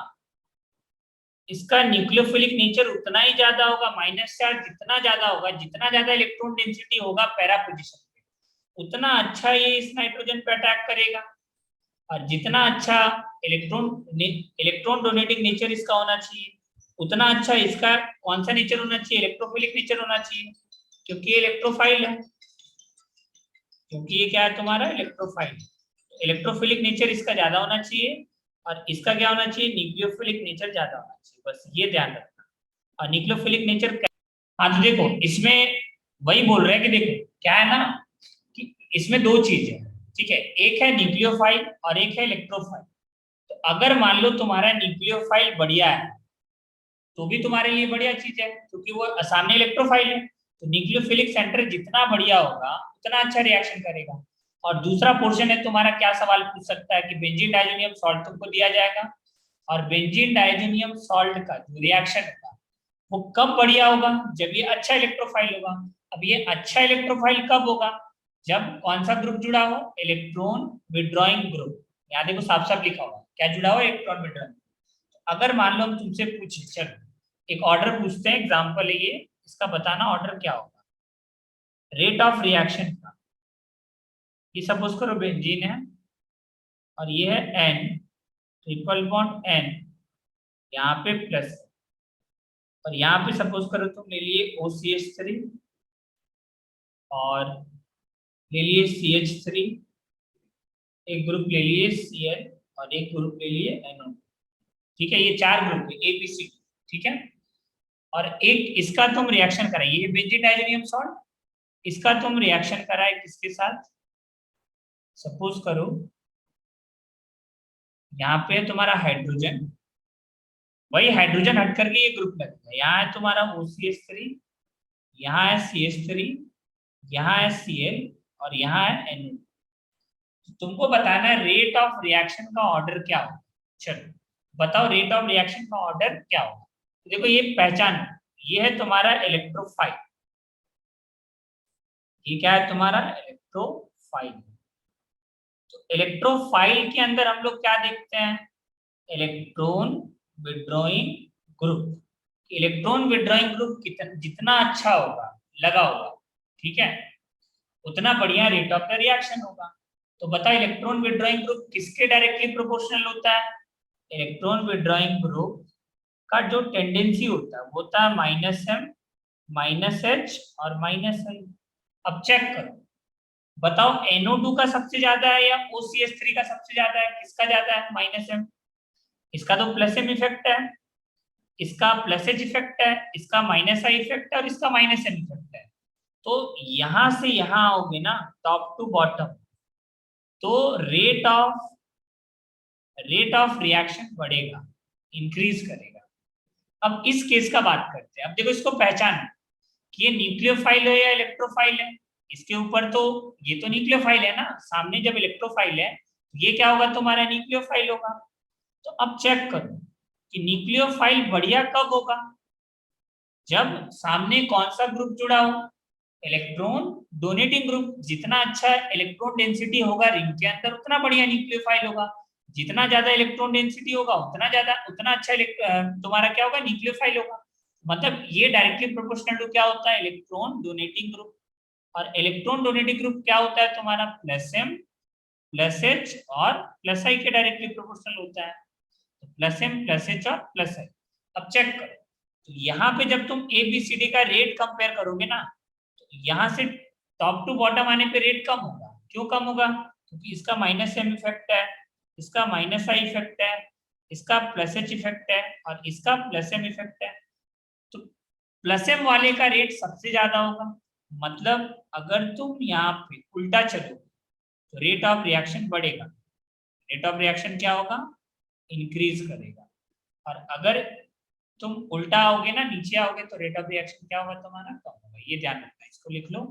इसका न्यूक्लियोफिलिक नेचर उतना ही ज्यादा होगा। माइनस चार्ज जितना ज्यादा होगा, जितना ज्यादा इलेक्ट्रॉन डेंसिटी होगा पैरा पोजीशन पे, उतना अच्छा ये इस नाइट्रोजन पे अटैक करेगा। और जितना अच्छा इलेक्ट्रॉन डोनेटिंग नेचर इसका होना चाहिए, उतना अच्छा इसका कौन सा नेचर होना चाहिए, इलेक्ट्रोफिलिक नेचर होना चाहिए, क्योंकि ये इलेक्ट्रोफाइल है, क्योंकि ये क्या है तुम्हारा इलेक्ट्रोफाइल। इलेक्ट्रोफिलिक नेचर इसका ज्यादा होना चाहिए, और इसका क्या होना चाहिए, न्यूक्लियोफिलिक नेचर ज्यादा होना चाहिए। बस ये ध्यान रखना। और न्यूक्लियोफिलिक नेचर, हाँ तो देखो इसमें वही बोल रहे हैं कि देखो क्या है ना, कि इसमें दो चीज है। ठीक है, एक है न्यूक्लियोफाइल और एक है इलेक्ट्रोफाइल। तो अगर मान लो तुम्हारा न्यूक्लियोफाइल बढ़िया है, तो भी तुम्हारे लिए बढ़िया चीज है, क्योंकि वो सामने इलेक्ट्रोफाइल है। तो न्यूक्लियोफिलिक सेंटर जितना बढ़िया होगा उतना अच्छा रिएक्शन करेगा। और दूसरा पोर्शन है तुम्हारा, क्या सवाल पूछ सकता है कि बेंजीन डाइजोनियम सॉल्ट तुमको दिया जाएगा, और बेंजीन डाइजोनियम सॉल्ट का जो रिएक्शन होगा वो कब बढ़िया होगा, जब ये अच्छा इलेक्ट्रोफाइल होगा। अब ये अच्छा इलेक्ट्रोफाइल कब होगा, जब कौन सा ग्रुप जुड़ा हो, इलेक्ट्रॉन विड्रॉइंग ग्रुप। यहाँ देखो साफ साफ लिखा हुआ क्या जुड़ा हो, इलेक्ट्रॉन विड्रॉइंग। अगर मान लो हम तुमसे पूछे, चलो एक ऑर्डर पूछते हैं, एग्जांपल है ये, इसका बताना ऑर्डर क्या होगा, रेट ऑफ रिएक्शन का। ये सपोज करो बेंजीन है, और ये है एन, ट्रिपल बॉन्ड एन, यहाँ पे प्लस, और यहाँ पे सपोज करो तुम ले लिए OCH3, और ले लिए CH3, एक ग्रुप ले लिए Cl, और एक ग्रुप ले लिए NO। ठीक है, ये चार ग्रुप है ABC। ठीक है, और एक इसका तुम रिएक्शन कराइए, ये बेंजीन डाइजोनियम सॉल्ट, इसका तुम रिएक्शन कराए किसके साथ, सपोज करो यहाँ पे तुम्हारा हाइड्रोजन, वही हाइड्रोजन हट करके ये ग्रुप लगेगा। यहाँ है तुम्हारा OCH3, यहाँ है CH3, यहाँ है Cl, और यहाँ है NO। तुमको बताना है रेट ऑफ रिएक्शन का ऑर्डर क्या होगा। चलो बताओ रेट ऑफ रिएक्शन का ऑर्डर क्या होगा। तो देखो ये पहचान, ये है तुम्हारा इलेक्ट्रोफाइल, ये क्या है तुम्हारा इलेक्ट्रोफाइल। तो इलेक्ट्रोफाइल के अंदर हम लोग क्या देखते हैं, electron withdrawing group, electron withdrawing group जितना अच्छा होगा लगा होगा, ठीक है, उतना बढ़िया रेट ऑफ द रिएक्शन होगा। तो बता इलेक्ट्रॉन विड्रॉइंग ग्रुप किसके डायरेक्टली प्रोपोर्शनल होता है? इलेक्ट्रॉन विड्रॉइंग ग्रुप का जो टेंडेंसी होता है वो होता है -m -h और -i। अब चेक करो, बताओ NO2 का सबसे ज्यादा है या OCH3 का सबसे ज्यादा है? किसका ज्यादा है? -m। इसका तो प्लस एम इफेक्ट है, इसका प्लस एच इफेक्ट है, इसका -i इफेक्ट है और इसका -m इफेक्ट है। तो यहां से यहां आओगे ना टॉप टू बॉटम, तो रेट ऑफ रिएक्शन बढ़ेगा, इंक्रीज करेगा। अब इस केस का बात करते हैं। अब देखो इसको पहचान कि ये न्यूक्लियोफाइल है या इलेक्ट्रोफाइल है। इसके ऊपर तो ये तो न्यूक्लियोफाइल है ना, सामने जब इलेक्ट्रोफाइल है ये क्या होगा? तुम्हारा न्यूक्लियोफाइल होगा। तो अब चेक करो कि न्यूक्लियोफाइल बढ़िया कब होगा? जब सामने कौन सा ग्रुप जुड़ा हो? Electron donating group. जितना अच्छा इलेक्ट्रॉन डेंसिटी होगा रिंग के अंदर उतना बढ़िया न्यूक्लियोफाइल होगा। जितना ज्यादा इलेक्ट्रॉन डेंसिटी होगा उतना अच्छा तुम्हारा क्या होगा? न्यूक्लियोफाइल होगा। मतलब ये डायरेक्टली प्रोपोर्शनल टू क्या होता है? Electron donating group. और इलेक्ट्रॉन डोनेटिंग ग्रुप क्या होता है तुम्हारा? +m +h और +i के डायरेक्टली प्रोपोर्शनल होता है। +m +h और +i। अब चेक करो, तो यहाँ पे जब तुम ABCD का रेट कंपेयर करोगे ना, तो यहाँ से टॉप टू बॉटम आने पे रेट कम होगा। क्यों कम होगा? क्योंकि इसका -m इफेक्ट है, इसका -i इफेक्ट है, इसका +h इफेक्ट है और इसका +m इफेक्ट है। तो +m वाले का रेट सबसे ज्यादा होगा। मतलब अगर तुम यहाँ पे उल्टा चलो तो रेट ऑफ रिएक्शन बढ़ेगा, रेट ऑफ रिएक्शन क्या होगा? इंक्रीज करेगा। और अगर तुम उल्टा आओगे ना, नीचे आओगे, तो रेट ऑफ रिएक्शन क्या होगा तुम्हारा? कम होगा। ये ध्यान रखना, इसको लिख लो,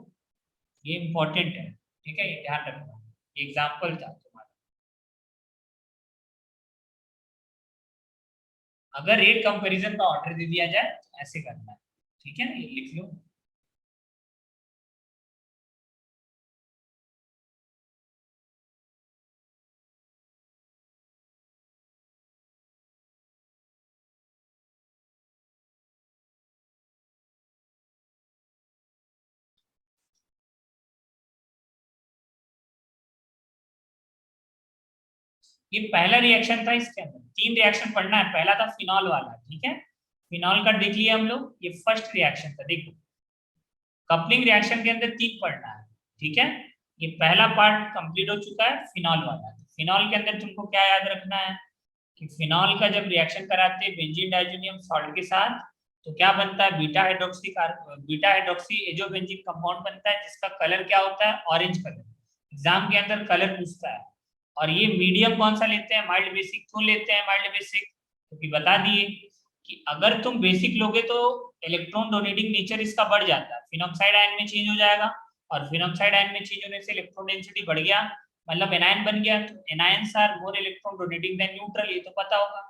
ये इंपॉर्टेंट है, ठीक है, ये ध्यान रखना। एग्जाम्पल था तुम्हारा। अगर रेट कंपैरिजन का ऑर्डर दे दिया जाए तो ऐसे करना है, ठीक है, ये लिख लो। ये पहला रिएक्शन था, इसके अंदर 3 रिएक्शन पढ़ना है। पहला था फिनॉल वाला, ठीक है, फिनॉल का देख लिया हम लोग। ये फर्स्ट रिएक्शन था। देखो कपलिंग रिएक्शन के अंदर 3 पढ़ना है, ठीक है। ये पहला पार्ट कंप्लीट हो चुका है, फिनॉल वाला। फिनॉल के अंदर तुमको क्या याद रखना है कि फिनॉल का जब रिएक्शन कराते हैं बेंजीन डाइजोनियम सॉल्ट के साथ, तो क्या बनता है? बीटा हाइड्रोक्सी एजोबेंजीन कंपाउंड बनता है, जिसका कलर क्या होता है? Orange colour. एग्जाम के अंदर कलर पूछता है। और ये मीडियम कौन सा लेते हैं? Mild basic. क्यों लेते हैं माइल्ड बेसिक? क्योंकि बता दिए कि अगर तुम बेसिक लोगे तो इलेक्ट्रॉन डोनेटिंग नेचर इसका बढ़ जाता है, फिनॉक्साइड आयन में चेंज हो जाएगा। और फिनॉक्साइड आयन में चेंज होने से इलेक्ट्रॉन डेंसिटी बढ़ गया, मतलब एनायन बन गया। तो anions are more electron donating than neutral, ये तो पता होगा।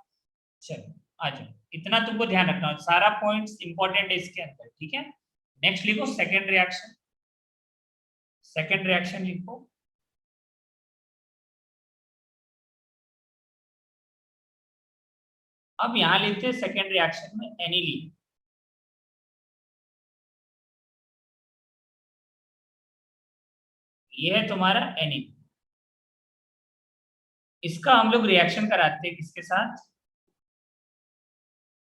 चलो आ जाओ, इतना तुमको ध्यान रखना, सारा पॉइंट्स इंपॉर्टेंट है इसके अंदर, ठीक है। नेक्स्ट लिखो सेकेंड रिएक्शन। सेकेंड रिएक्शन लिखो। अब यहां लेते हैं सेकेंड रिएक्शन में एनिलीन। ये है तुम्हारा एनिलीन। इसका हम लोग रिएक्शन कराते हैं किसके साथ?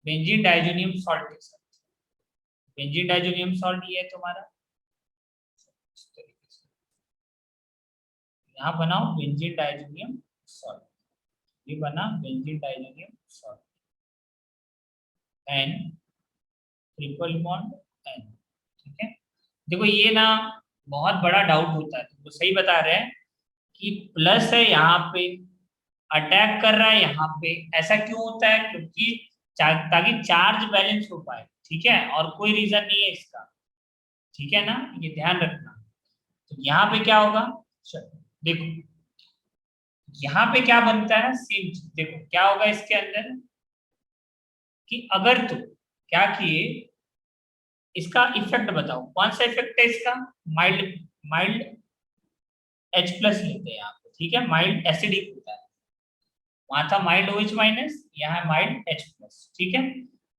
बेंजीन डाइजोनियम सॉल्ट के साथ। बेंजीन डाइजोनियम सॉल्ट ये है तुम्हारा, यहाँ बनाओ बेंजीन डाइजोनियम सॉल्ट। ये बना benzene diazonium salt, N triple bond N, ठीक है। देखो ये ना बहुत बड़ा डाउट होता है, तुमको सही बता रहे हैं कि प्लस है यहाँ पे, अटैक कर रहा है यहाँ पे। ऐसा क्यों होता है? क्योंकि ताकि चार्ज बैलेंस हो पाए, ठीक है, और कोई रीजन नहीं है इसका, ठीक है ना, ये ध्यान रखना। तो यहाँ पे क्या होगा? चलो देखो यहाँ पे क्या बनता है, सेम चीज। देखो क्या होगा इसके अंदर कि अगर तो क्या किए, इसका इफेक्ट बताओ, कौन सा इफेक्ट है इसका? माइल्ड माइल्ड H+ लेते हैं यहाँ पे, ठीक है, माइल्ड एसिडिक होता है। वहां था माइल्ड OH माइनस, यहाँ माइल्ड H प्लस, ठीक है।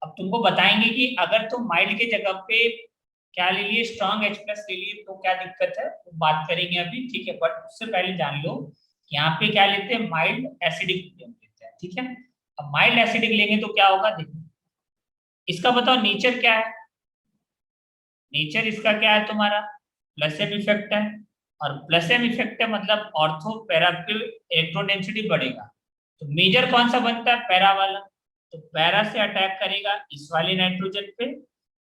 अब तुमको बताएंगे कि अगर तुम माइल्ड के जगह पे क्या ले लिए, स्ट्रॉन्ग H प्लस ले लिए, तो क्या दिक्कत है, वो बात करेंगे अभी, ठीक है। बट उससे पहले जान लो यहाँ पे क्या लेते हैं, माइल्ड एसिडिक मीडियम लेते हैं, ठीक है। अब माइल्ड एसिडिक लेंगे तो क्या होगा, देखो इसका बताओ नेचर क्या है। नेचर इसका क्या है तुम्हारा, प्लस एम इफेक्ट है। और प्लस एम इफेक्ट है मतलब ऑर्थो पैरा पे इलेक्ट्रॉन डेंसिटी बढ़ेगा। तो मेजर कौन सा बनता है, पैरा वाला। तो पैरा से अटैक करेगा इस वाले नाइट्रोजन पे,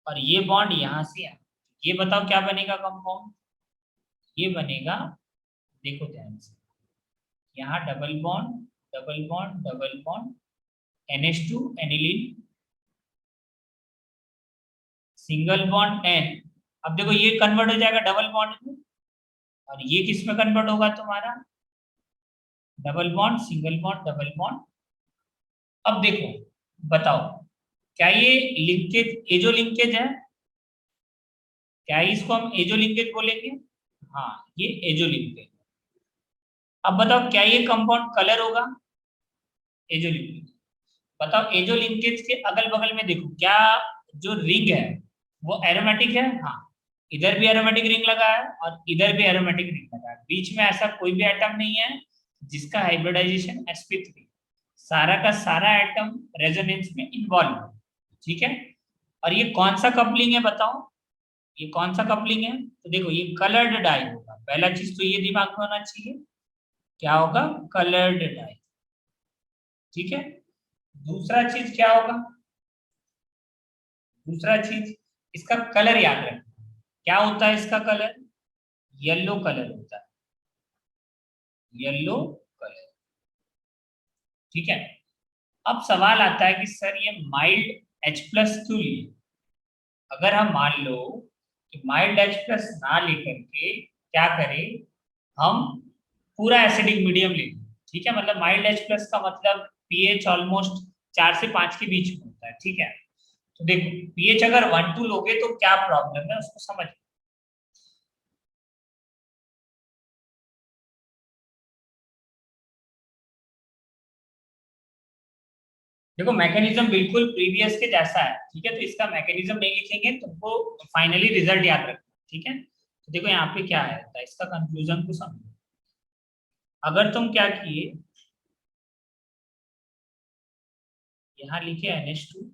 और ये बॉन्ड यहां से यहाँ। ये बताओ क्या बनेगा कंपाउंड, ये बनेगा, देखो ध्यान से, यहाँ double bond double bond double bond, NH2 aniline, single bond N। अब देखो ये कन्वर्ट हो जाएगा डबल बॉन्ड में, और ये किस में कन्वर्ट होगा तुम्हारा, double bond single bond double bond. अब देखो बताओ, क्या ये लिंकेज एजो लिंकेज है, क्या इसको हम एजो लिंकेज बोलेंगे, हाँ ये एजो लिंकेज। अब बताओ क्या ये कंपाउंड कलर होगा, एजो लिंकेज। बताओ एजो लिंकेज के अगल बगल में देखो क्या, जो रिंग है वो एरोमेटिक है, हाँ इधर भी एरोमेटिक रिंग लगा है और इधर भी एरोमेटिक रिंग लगा है, बीच में ऐसा कोई भी एटम नहीं है जिसका हाइब्रिडाइजेशन sp3, सारा का सारा एटम रेजोनेंस में इन्वॉल्व है, ठीक है। और ये कौन सा कपलिंग है बताओ, ये कौन सा कपलिंग है, तो देखो ये कलर्ड डाई होगा, पहला चीज तो ये दिमाग में होना चाहिए, क्या होगा, कलर्ड डाई, ठीक है। दूसरा चीज क्या होगा, दूसरा चीज इसका कलर याद रखना, क्या होता है इसका कलर, येलो कलर होता है, येलो कलर, ठीक है। अब सवाल आता है कि सर ये माइल्ड H प्लस क्यों लिए। अगर हम मान लो कि माइल्ड H प्लस ना लेकर के क्या करें, हम पूरा एसिडिक मीडियम ले लें, ठीक है। मतलब माइल्ड H प्लस का मतलब pH ऑलमोस्ट 4 से 5 के बीच में होता है, ठीक है। तो देखो pH अगर 1-2 लोगे तो क्या प्रॉब्लम है उसको समझ। देखो मैकेनिज्म बिल्कुल प्रीवियस के जैसा है, ठीक है। तो इसका मैकेनिज्म नहीं लिखेंगे तुमको, फाइनली रिजल्ट याद रखना, ठीक है। तो देखो यहाँ पे क्या है, तो इसका कंक्लूजन को समझो। अगर तुम क्या किए, यहाँ लिखे NH2,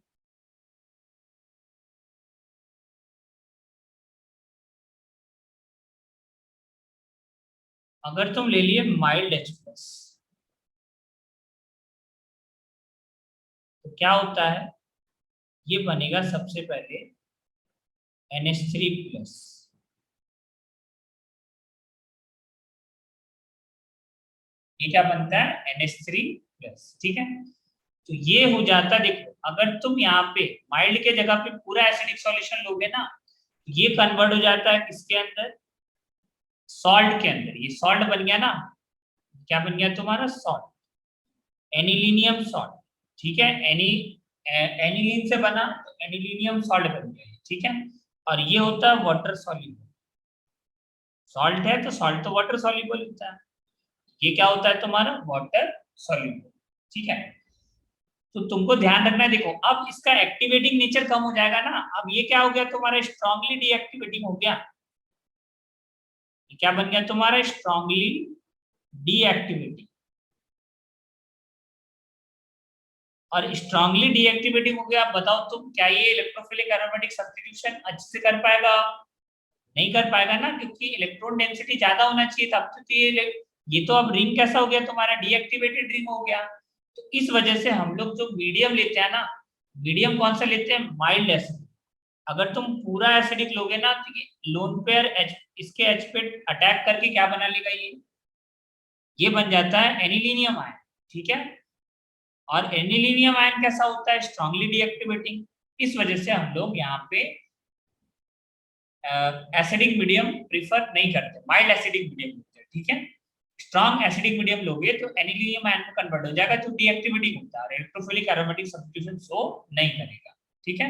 अगर तुम ले लिए माइल्ड H प्लस, तो क्या होता है, ये बनेगा सबसे पहले NH3 प्लस, ये क्या बनता है NH3 प्लस, ठीक है। तो ये हो जाता है, देखो अगर तुम यहाँ पे माइल्ड के जगह पे पूरा एसिडिक सॉल्यूशन लोगे ना, तो ये कन्वर्ट हो जाता है किसके अंदर, सॉल्ट के अंदर। ये सॉल्ट बन गया ना, क्या बन गया तुम्हारा, सॉल्ट, एनिलीनियम सॉल्ट, ठीक है। एनिलीन से बना तो एनिलीनियम सॉल्ट बन गया, ठीक है। और ये होता है वाटर सॉल्यूबल, सॉल्ट है तो सॉल्ट तो वाटर सॉल्यूबल होता है, ये क्या होता है तुम्हारा, वाटर सॉल्यूबल, ठीक है। तो तुमको ध्यान रखना है, देखो अब इसका एक्टिवेटिंग नेचर कम हो जाएगा ना, अब ये क्या हो गया तुम्हारा, स्ट्रांगली डीएक्टिवेटिंग हो गया, ये क्या बन गया तुम्हारा, स्ट्रांगली डीएक्टिवेटिंग। और स्ट्रांगली डीएक्टिवेटिंग हो गया, अब बताओ तुम क्या ये इलेक्ट्रोफिलिक एरोमेटिक सब्स्टिट्यूशन अच्छे से कर पाएगा, नहीं कर पाएगा ना, क्योंकि इलेक्ट्रॉन डेंसिटी ज्यादा होना चाहिए तब तो ये तो अब रिंग कैसा हो गया तुम्हारा, डीएक्टिवेटेड रिंग हो गया। तो इस वजह से हम लोग जो मीडियम लेते हैं ना, मीडियम कौन सा लेते हैं, माइल्ड एसिड। अगर तुम पूरा एसिडिक लोगे ना तो ये लोन पेयर एच, इसके एच पे अटैक करके क्या बना लेगा, ये बन जाता है एनिलीनियम आयन, ठीक है। और एनिलीनियम आयन कैसा होता है, स्ट्रांगली डीएक्टिवेटिंग। इस वजह से हम लोग यहाँ पे एसिडिक मीडियम प्रीफर नहीं करते, माइल्ड एसिडिक मीडियम लेते हैं, ठीक है। स्ट्रॉन्ग एसिडिक मीडियम लोगे तो एनिलीनियम आयन में कन्वर्ट हो जाएगा, जो डीएक्टिवेटिंग होता है और इलेक्ट्रोफिलिक एरोमेटिक सब्स्टिट्यूशन शो नहीं करेगा, ठीक है।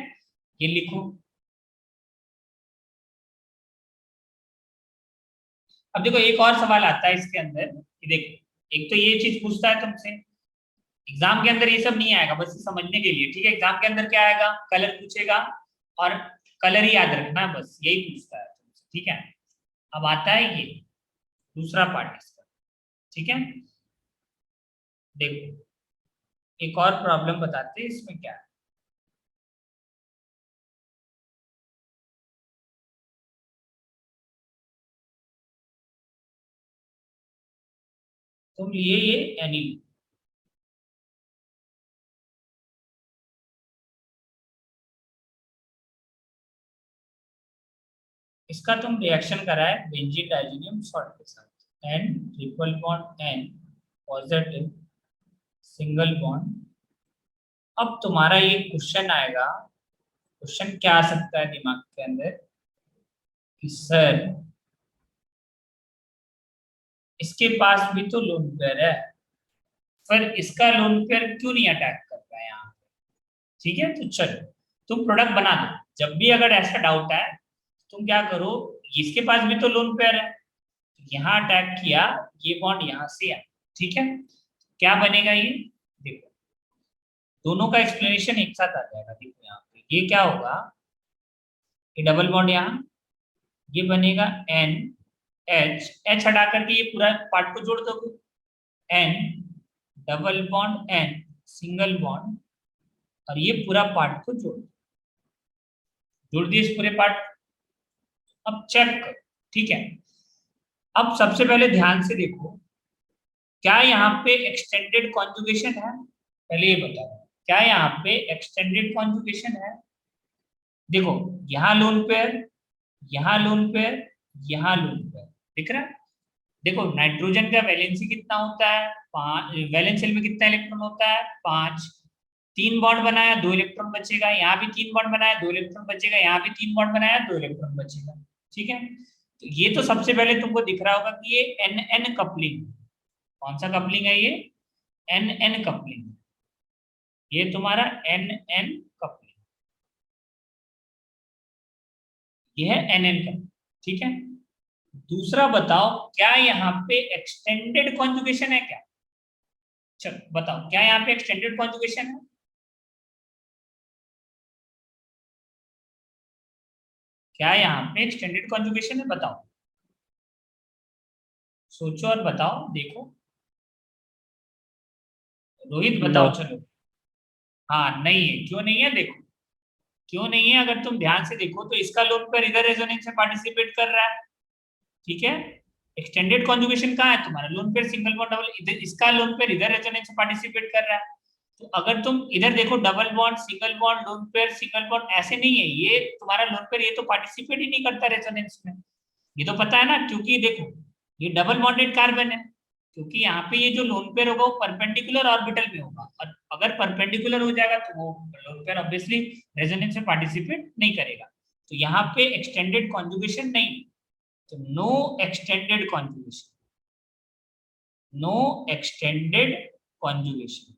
ये लिखो। अब देखो एक और सवाल आता है इसके अंदर कि देखो, एक तो ये चीज पूछता है तुमसे एग्जाम के अंदर ये सब नहीं आएगा, बस ये समझने के लिए, ठीक है। एग्जाम के अंदर क्या आएगा, कलर पूछेगा और कलर ही याद रखना है, बस यही पूछता है तुमसे, ठीक है। अब आता है ये दूसरा पार्ट इसका, ठीक है। देखो एक और प्रॉब्लम बताते हैं इसमें क्या है। तुम ये एनिल, इसका तुम रिएक्शन करा है बेंजीन डाइजीनियम सॉल्ट के साथ, N triple bond N positive single bond. अब तुम्हारा ये क्वेश्चन आएगा, क्वेश्चन क्या आ सकता है दिमाग के अंदर कि सर इसके पास भी तो लोन पेयर है, फिर इसका लोन पेयर क्यों नहीं अटैक कर रहा है यहाँ पे, ठीक है। तो चलो तुम प्रोडक्ट बना दो, जब भी अगर ऐसा डाउट है तुम क्या करो, इसके पास भी तो लोन पेयर है, यहाँ अटैक किया, ये बॉन्ड यहाँ से है, ठीक है। क्या बनेगा ये, देखो दोनों का एक्सप्लेनेशन एक साथ आ जाएगा। देखो यहाँ पे ये क्या होगा, ये डबल बॉन्ड यहाँ, ये बनेगा एन एच, एच हटा करके ये पूरा पार्ट को जोड़ दोगे, N double bond N single bond, और ये पूरा पार्ट को जोड़ दिए इस पूरे पार्ट। अब चेक करो, ठीक है। अब सबसे पहले ध्यान से देखो, क्या यहाँ पे एक्सटेंडेड कॉन्जुगेशन है, पहले ये बताओ क्या यहाँ पे एक्सटेंडेड कॉन्जुगेशन है। देखो यहाँ लोन पेयर, यहाँ लोन पेयर, यहाँ लोन पेयर, दिख रहा है। देखो नाइट्रोजन का वैलेंसी कितना होता है, 5, वैलेंस शेल में कितना इलेक्ट्रॉन होता है, 5। 3 बॉन्ड बनाया, 2 इलेक्ट्रॉन बचेगा, यहाँ भी 3 बॉन्ड बनाया, 2 इलेक्ट्रॉन बचेगा, यहाँ भी 3 बॉन्ड बनाया, 2 इलेक्ट्रॉन बचेगा, ठीक है। तो ये तो सबसे पहले तुमको दिख रहा होगा कि ये एन एन कपलिंग, कौन सा कपलिंग है ये, एन एन कपलिंग, ये तुम्हारा एन एन कपलिंग, ये है एन एन कपलिंग, ठीक है। दूसरा बताओ क्या यहाँ पे एक्सटेंडेड कॉन्जुगेशन है क्या, चलो बताओ क्या यहाँ पे एक्सटेंडेड कॉन्जुगेशन है, क्या यहाँ पे एक्सटेंडेड कॉन्जुगेशन है, बताओ, सोचो और बताओ, देखो रोहित नो। बताओ चलो। हाँ नहीं है, क्यों नहीं है, देखो क्यों नहीं है, अगर तुम ध्यान से देखो तो इसका लोन पेयर इधर रेजोनेंस में पार्टिसिपेट कर रहा है, ठीक है। एक्सटेंडेड कॉन्जुगेशन कहाँ है तुम्हारा, lone pair single bond double, इधर इसका लोन पेयर इधर रेजोनेंस में पार्टिसिपेट कर रहा है। तो अगर तुम इधर देखो double bond single bond lone pair single bond ऐसे नहीं है, ये तुम्हारा लोन पेयर ये तो पार्टिसिपेट ही नहीं करता रेजोनेंस में, ये तो पता है ना, क्योंकि देखो ये डबल बॉन्डेड कार्बन है, क्योंकि यहाँ पे ये जो लोन पेयर होगा वो परपेंडिकुलर ऑर्बिटल में होगा, और अगर परपेंडिकुलर हो जाएगा तो वो लोन पेयर ऑब्वियसली रेजोनेंस में पार्टिसिपेट नहीं करेगा। तो यहाँ पे एक्सटेंडेड कॉन्जुगेशन नहीं, तो no extended conjugation, no extended conjugation.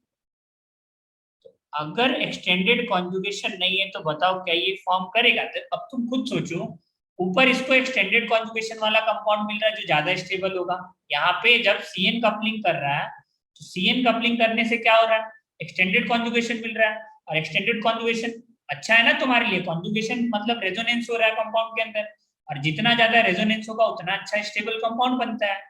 अगर एक्सटेंडेड कॉन्जुगेशन नहीं है तो बताओ क्या ये फॉर्म करेगा, तो अब तुम खुद सोचो, ऊपर इसको एक्सटेंडेड कॉन्जुगेशन वाला कंपाउंड मिल रहा है जो ज्यादा स्टेबल होगा, यहाँ पे जब सीएन कपलिंग कर रहा है तो सीएन कपलिंग करने से क्या हो रहा है, एक्सटेंडेड कॉन्जुगेशन मिल रहा है, और एक्सटेंडेड कॉन्जुगेशन अच्छा है ना तुम्हारे लिए, कॉन्जुगेशन मतलब रेजोनेंस हो रहा है कंपाउंड के अंदर, और जितना ज्यादा रेजोनेंस होगा उतना अच्छा स्टेबल कंपाउंड बनता है।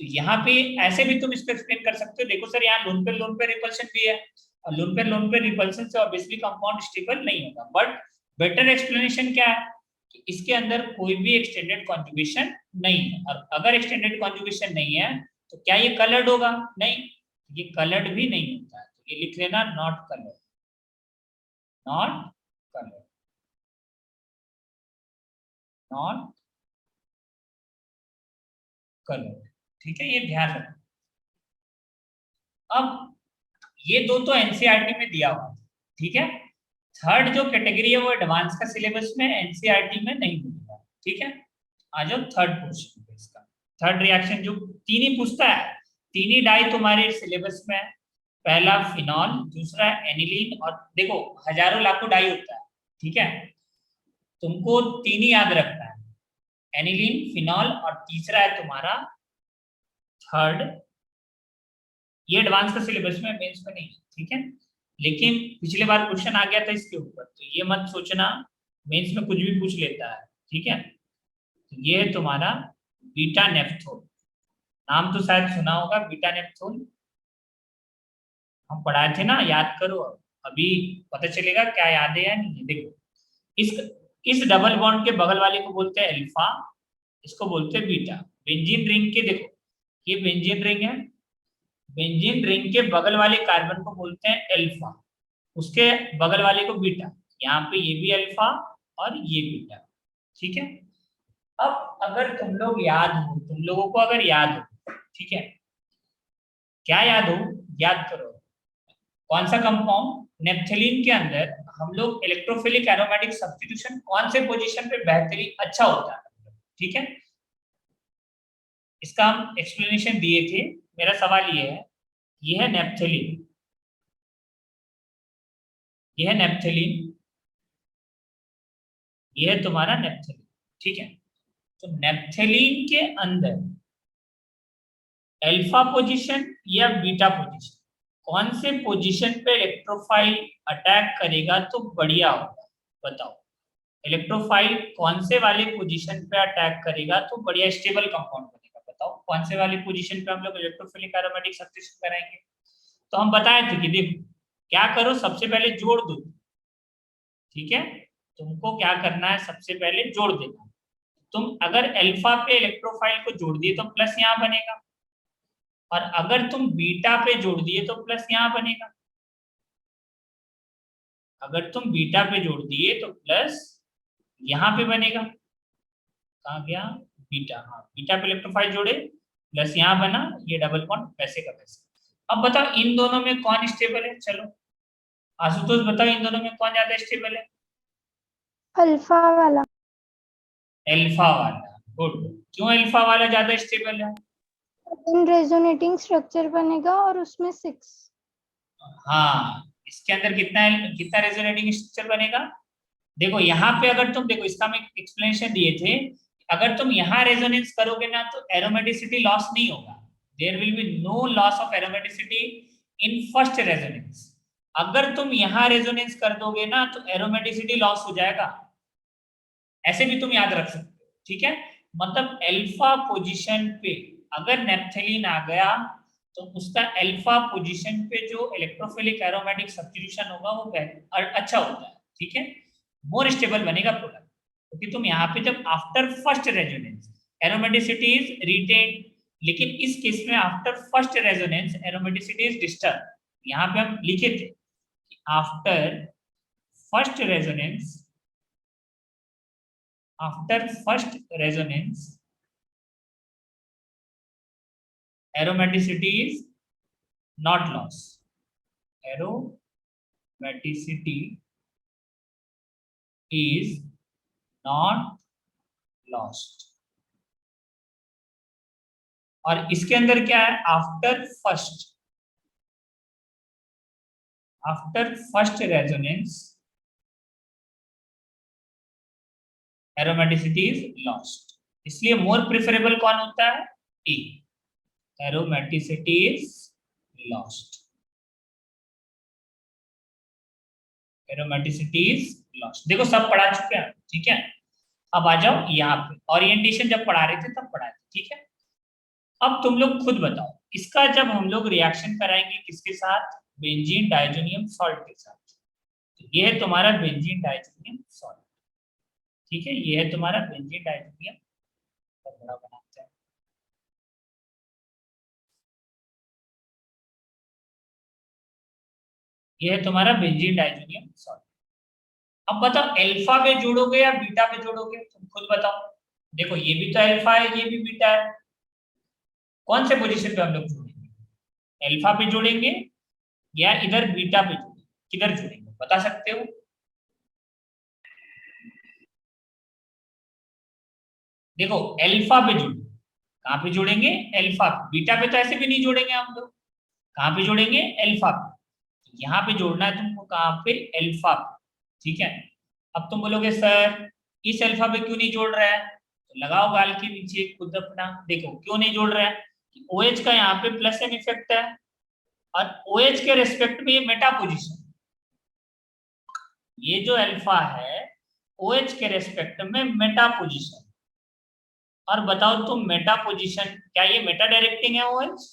तो यहाँ पे ऐसे भी तुम इसको एक्सप्लेन कर सकते हो, देखो सर यहाँ लोन पे रिपल्शन भी है, और लोन पे रिपल्शन से ऑब्वियसली कंपाउंड स्टेबल नहीं होगा, बट बेटर एक्सप्लेनेशन क्या है कि इसके अंदर कोई भी एक्सटेंडेड कॉन्जुगेशन नहीं है, और अगर एक्सटेंडेड कॉन्जुगेशन नहीं है तो क्या ये कलर्ड होगा, नहीं, ये कलर्ड भी नहीं होता है, तो ये लिख लेना not coloured, not coloured, not coloured, ठीक है, ये ध्यान रखो। अब ये दो तो एनसीईआरटी में दिया हुआ है, ठीक है। थर्ड जो कैटेगरी है वो एडवांस का सिलेबस में एनसीईआरटी में नहीं मिलेगा, ठीक है। आ जाओ थर्ड पोर्शन पे इसका, थर्ड रिएक्शन जो तीन ही पूछता है, तीन ही डाई तुम्हारे सिलेबस में है, पहला फिनॉल, दूसरा एनिलीन, और देखो हजारों लाखों डाई होता है, ठीक है, तुमको तीन ही याद रखना है, एनिलीन फिनॉल, और तीसरा है तुम्हारा थर्ड ये एडवांस का सिलेबस में, मेंस में नहीं है, ठीक है। लेकिन पिछले बार क्वेश्चन आ गया था इसके ऊपर, तो ये मत सोचना मेंस में कुछ भी पूछ लेता है, ठीक है। तो ये है तुम्हारा बीटा नेफ्थोल, नाम तो शायद सुना होगा बीटा नेफ्थोल, हम पढ़ाए थे ना, याद करो। अभी पता चलेगा क्या याद है या नहीं है। देखो इस इस डबल बॉन्ड के बगल वाले को बोलते हैं अल्फा, इसको बोलते हैं बीटा। बेंजीन रिंग के, देखो ये बेंजीन रिंग है, बेंजीन रिंग के बगल वाले कार्बन को बोलते हैं अल्फा, उसके बगल वाले को बीटा। यहाँ पे ये भी अल्फा और ये बीटा, ठीक है। अब अगर तुम लोग याद हो, तुम लोगों को अगर याद हो, ठीक है, क्या याद हो, याद करो कौन सा कंपाउंड नेप्थलीन के अंदर हम लोग इलेक्ट्रोफिलिक एरोमेटिक सब्स्टिट्यूशन कौन से पोजीशन पे बेहतरीन अच्छा होता है, ठीक है। इसका हम एक्सप्लेनेशन दिए थे। मेरा सवाल ये है, ये है नेप्थलीन, ये है नेप्थलीन, ये है तुम्हारा नेप्थलीन, ठीक है। तो नेप्थलीन के अंदर अल्फा पोजीशन या बीटा पोजीशन, कौन से पोजीशन पे इलेक्ट्रोफाइल अटैक करेगा तो बढ़िया होगा, बताओ। इलेक्ट्रोफाइल कौन से वाले पोजीशन पे अटैक करेगा तो बढ़िया स्टेबल कंपाउंड बनेगा, बताओ कौन से वाले पोजीशन पे हम लोग इलेक्ट्रोफिलिक एरोमेटिक सब्स्टिट्यूशन कराएंगे। तो हम बताए थे कि देखो क्या करो, सबसे पहले जोड़ दो, ठीक है। तुमको क्या करना है, सबसे पहले जोड़ देना। तुम अगर अल्फा पे इलेक्ट्रोफाइल को जोड़ दिए तो प्लस यहाँ बनेगा, और अगर तुम बीटा पे जोड़ दिए तो प्लस यहाँ बनेगा। अगर तुम बीटा पे जोड़ दिए तो प्लस यहाँ पे बनेगा। कहाँ गया बीटा, हाँ बीटा पे इलेक्ट्रोफाइल जोड़े, प्लस यहाँ बना, ये डबल बॉन्ड वैसे का वैसे। अब बताओ इन दोनों में कौन स्टेबल है, चलो आशुतोष बताओ इन दोनों में कौन ज्यादा स्टेबल है। अल्फा वाला। अल्फा वाला, गुड। क्यों अल्फा वाला ज्यादा स्टेबल है? रेजोनेटिंग स्ट्रक्चर बनेगा और उसमें 6। हाँ इसके अंदर कितना कितना रेजोनेटिंग स्ट्रक्चर बनेगा। देखो यहाँ पे अगर तुम देखो, इसका मैं एक्सप्लेनेशन दिए थे, अगर तुम यहाँ रेजोनेंस करोगे ना तो एरोमेटिसिटी लॉस नहीं होगा, there will be no loss of aromaticity in first resonance. अगर तुम यहाँ रेजोनेंस कर दोगे ना तो एरोमेटिसिटी लॉस हो जाएगा, ऐसे भी तुम याद रख सकते हो, ठीक है। मतलब अल्फा पोजीशन पे अगर नेप्थलीन आ गया तो उसका अल्फा पोजीशन पे जो इलेक्ट्रोफिलिक एरोमेटिक सब्स्टिट्यूशन होगा वो अच्छा होता है, ठीक है, मोर स्टेबल बनेगा प्रोडक्ट। क्योंकि तुम यहाँ पे जब after first resonance aromaticity is retain, लेकिन इस केस में after first resonance aromaticity is disturb. यहाँ पे हम लिखे थे after first resonance, after first resonance aromaticity is not lost, aromaticity is not lost। और इसके अंदर क्या है, after first resonance aromaticity is lost, इसलिए मोर प्रेफरेबल कौन होता है, a, aromaticity is lost, aromaticity is lost. देखो सब पढ़ा चुके हैं, ठीक है। अब आ जाओ यहाँ पे, ओरिएंटेशन जब पढ़ा रहे थे तब पढ़ा थे, ठीक है। अब तुम लोग खुद बताओ, इसका जब हम लोग रिएक्शन कराएंगे किसके साथ, बेंजीन डाइजोनियम सॉल्ट के साथ। तो ये है तुम्हारा बेंजीन डाइजोनियम सॉल्ट, ठीक है, ये है तुम्हारा बेंजीन डाइजोनियम। बड़ा बनाते हैं, ये है तुम्हारा बेंजीन डाइजोनियम सॉल्ट। अब बताओ अल्फा पे जोड़ोगे या बीटा पे जोड़ोगे, तुम खुद बताओ। देखो ये भी तो अल्फा है, ये भी बीटा है, कौन से पोजीशन पे हम लोग जोड़ेंगे, अल्फा पे जोड़ेंगे या इधर बीटा पे जोड़ेंगे, किधर जोड़ेंगे बता सकते हो। देखो अल्फा पे जोड़ेंगे, कहाँ पे जोड़ेंगे, अल्फा पे। बीटा पे तो ऐसे भी नहीं जोड़ेंगे हम लोग, कहाँ पे जोड़ेंगे, अल्फा पे। यहाँ पे जोड़ना है तुमको, कहाँ पे, अल्फा पे, ठीक है। अब तुम बोलोगे सर इस अल्फा पे क्यों नहीं जोड़ रहा है, तो लगाओ गाल के नीचे खुद अपना, देखो क्यों नहीं जोड़ रहा है, OH का यहाँ पे प्लस एन इफेक्ट है, और OH के रेस्पेक्ट में ये मेटा पोजीशन, ये जो अल्फा है OH के रेस्पेक्ट में मेटा पोजीशन। और बताओ तुम मेटा पोजीशन, क्या ये मेटा डायरेक्टिंग है OH?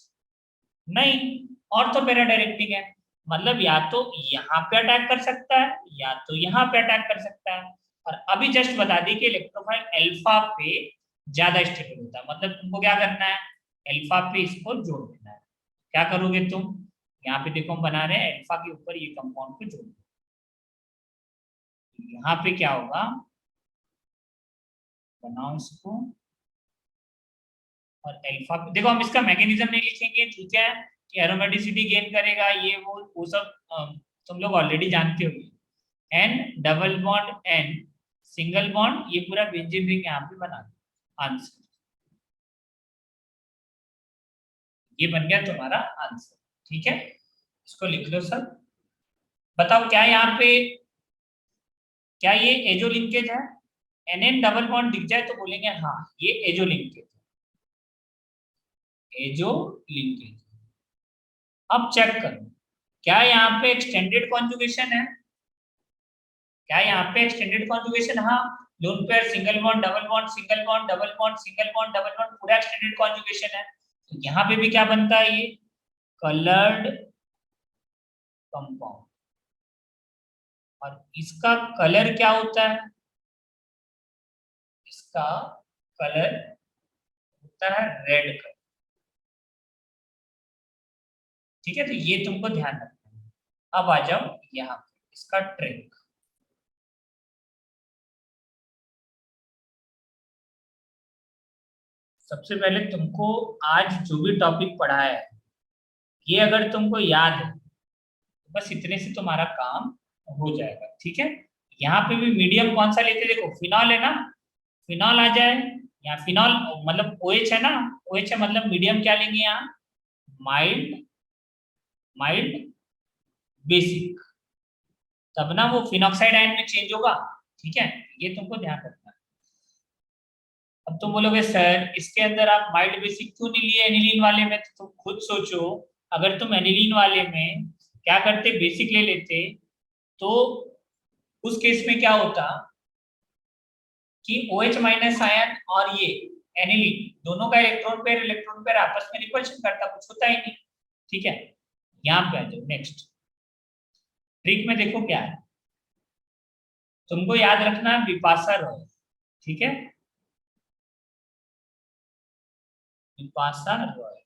नहीं, और तो पैरा डायरेक्टिंग है, मतलब या तो यहाँ पे अटैक कर सकता है या तो यहाँ पे अटैक कर सकता है। और अभी जस्ट बता दी कि इलेक्ट्रोफाइल अल्फा पे ज्यादा स्टेबल होता है, मतलब तुमको क्या करना है, अल्फा पे इसको जोड़ देना है। क्या करोगे तुम, यहाँ पे देखो हम बना रहे हैं अल्फा के ऊपर ये कंपाउंड को जोड़, यहाँ पे क्या होगा, बनाओ इसको, और अल्फा देखो हम इसका मैकेनिज्म नहीं लिखेंगे, ठीक है, कि एरोमेटिसिटी गेन करेगा ये वो सब तुम लोग ऑलरेडी जानते हो। N double bond N single bond, ये पूरा बेंजीन रिंग यहाँ पे बना दो, आंसर ये बन गया तुम्हारा आंसर। ठीक है, इसको लिख लो सब। बताओ क्या यहाँ पे, क्या ये एजो लिंकेज है? एन डबल बॉन्ड दिख जाए तो बोलेंगे हाँ ये एजो लिंकेज, एजो लिंकेज। अब चेक करो क्या यहाँ पे एक्सटेंडेड कॉन्जुगेशन है, क्या यहाँ पे एक्सटेंडेड कॉन्जुगेशन, हाँ, lone pair single bond double bond single bond double bond single bond double bond पूरा एक्सटेंडेड कॉन्जुगेशन है। तो यहाँ पे भी क्या बनता है, ये कलर्ड कंपाउंड, और इसका कलर क्या होता है, इसका कलर होता है रेड कलर। ठीक है, तो ये तुमको ध्यान रखना है। अब आ जाओ यहाँ पे इसका ट्रिक। सबसे पहले तुमको आज जो भी टॉपिक पढ़ा है ये अगर तुमको याद है तो बस इतने से तुम्हारा काम हो जाएगा। ठीक है, यहाँ पे भी मीडियम कौन सा लेते, देखो फिनॉल है ना, फिनॉल आ जाए, यहाँ फिनॉल मतलब OH है ना, OH है मतलब मीडियम क्या लेंगे यहाँ, माइल्ड, माइल्ड बेसिक, तब ना वो फिनॉक्साइड आयन में चेंज होगा। ठीक है, ये तुमको ध्यान रखना है। अब तुम बोलोगे सर इसके अंदर आप माइल्ड बेसिक क्यों नहीं लिए एनिलीन वाले में, तो तुम खुद सोचो, अगर तुम एनिलीन वाले में क्या करते, बेसिक ले लेते, तो उस केस में क्या होता कि OH माइनस आयन और ये एनिलीन दोनों का इलेक्ट्रॉन पेयर आपस में रिपल्शन करता, कुछ होता ही नहीं। ठीक है, यहाँ पे आ जाओ नेक्स्ट ट्रिक में, देखो क्या है, तुमको याद रखना है बिपाशा रॉय। ठीक है, बिपाशा रॉय,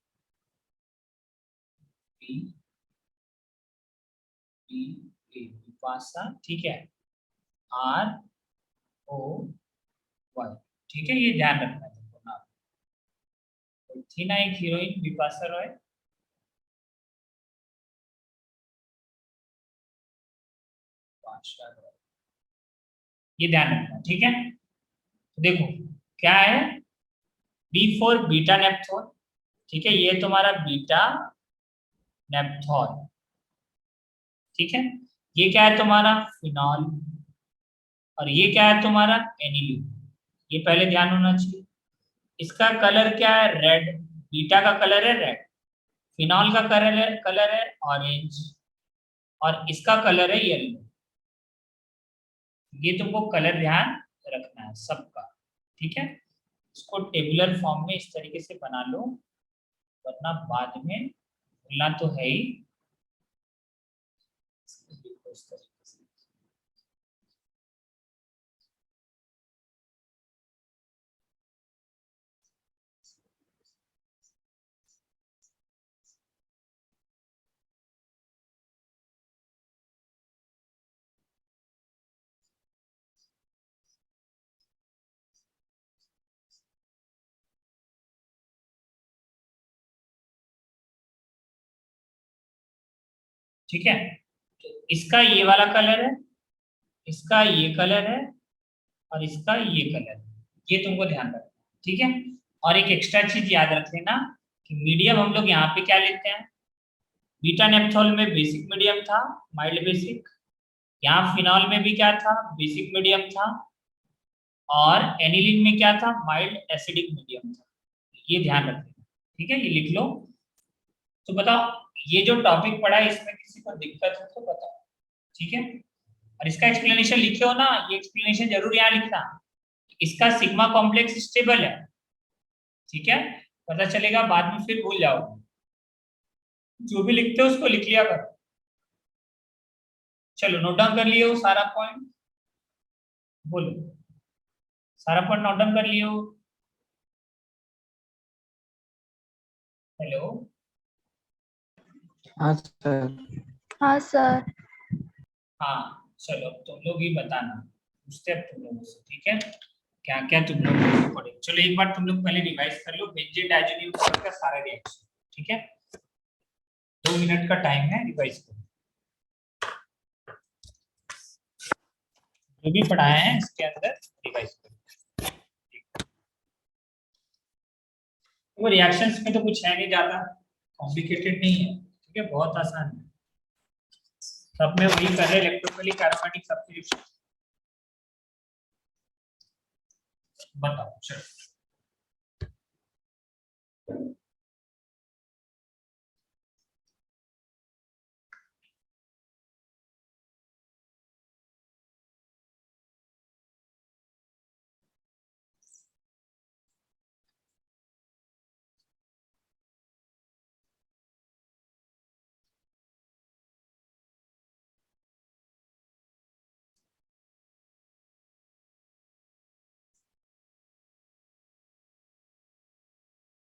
बिपाशा, ठीक है, ROY। ठीक है, ये ध्यान रखना है तुमको ना, थी ना एक हीरोइन बिपाशा रॉय, ये ध्यान रखना। ठीक है, देखो क्या है, बी फॉर बीटा नेप्थोन। ठीक है, ये तुम्हारा बीटा नेप्थोन। ठीक है, ये क्या है तुम्हारा फिनॉल, और ये क्या है तुम्हारा एनिलीन। ये पहले ध्यान होना चाहिए। इसका कलर क्या है, रेड, बीटा का कलर है रेड, फिनॉल का कलर है ऑरेंज, और इसका कलर है येलो। ये तुमको कलर ध्यान रखना है सबका। ठीक है, इसको टेबुलर फॉर्म में इस तरीके से बना लो, वरना बाद में भूलना तो है ही। इस तरीके से। ठीक है, तो इसका ये वाला कलर है, इसका ये कलर है, और इसका ये कलर है, ये तुमको ध्यान रखना। ठीक है, और एक एक्स्ट्रा चीज याद रख लेना कि मीडियम हम लोग यहाँ पे क्या लेते हैं, बीटा नेप्थोल में बेसिक मीडियम था, माइल्ड बेसिक, यहाँ फिनॉल में भी क्या था, बेसिक मीडियम था, और एनिलीन में क्या था, माइल्ड एसिडिक मीडियम था। ये ध्यान रखना। ठीक है, ये लिख लो, तो बताओ ये जो टॉपिक पढ़ा है इसमें किसी को दिक्कत है तो बताओ, ठीक है। और इसका एक्सप्लेनेशन लिखे हो ना, ये एक्सप्लेनेशन जरूर यहाँ लिखना। इसका सिग्मा कॉम्प्लेक्स स्टेबल है, ठीक है, पता चलेगा, बाद में फिर भूल जाओगे। जो भी लिखते हो उसको लिख लिया करो। चलो नोट डाउन कर लिए हो सारा पॉइंट, बोलो सारा पॉइंट नोट डाउन कर लिए हो? हेलो। हाँ सर। हाँ सर। हाँ चलो तुम लोग ही बताना, पूछते अब तुम लोगों से, ठीक है, क्या क्या तुम लोग पढ़े। चलो एक बार तुम लोग पहले रिवाइज कर लो बेंजीन डायज़ोनियम का सारा रिएक्शन, ठीक है, 2 मिनट का टाइम है, रिवाइज करो जो भी पढ़ाए हैं इसके अंदर, रिवाइज करो। वो रिएक्शंस में तो कुछ है नहीं, ज्यादा कॉम्प्लिकेटेड नहीं है, ठीक है, बहुत आसान है। सब में वही कर रहे, इलेक्ट्रोफिलिक एरोमेटिक सब्स्टिट्यूशन। बताओ चलो।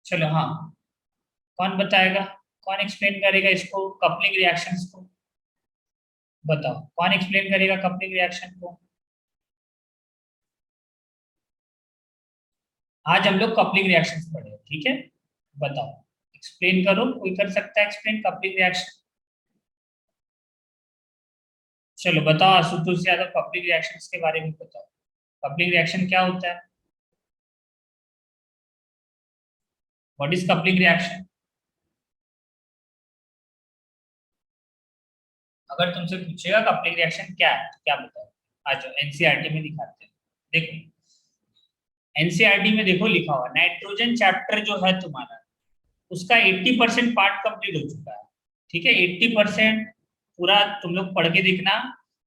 चलो हाँ, कौन बताएगा, कौन एक्सप्लेन करेगा इसको, कपलिंग रिएक्शंस को? बताओ कौन एक्सप्लेन करेगा कपलिंग रिएक्शन को? आज हम लोग कपलिंग रिएक्शंस पढ़े, ठीक है, बताओ एक्सप्लेन करो, कोई कर सकता है एक्सप्लेन कपलिंग रिएक्शन? चलो बताओ आशुतोष यादव, कपलिंग रिएक्शंस के बारे में बताओ, कपलिंग रिएक्शन क्या होता है? What is coupling reaction? अगर तुमसे पूछेगा कपलिंग रिएक्शन क्या है तो क्या बताओ? आ जाओ एनसीईआरटी में दिखाते हैं, देखो एनसीईआरटी में देखो लिखा हुआ नाइट्रोजन चैप्टर जो है तुम्हारा, उसका 80% पार्ट कंप्लीट हो चुका है, ठीक है, 80% पूरा तुम लोग पढ़ के देखना,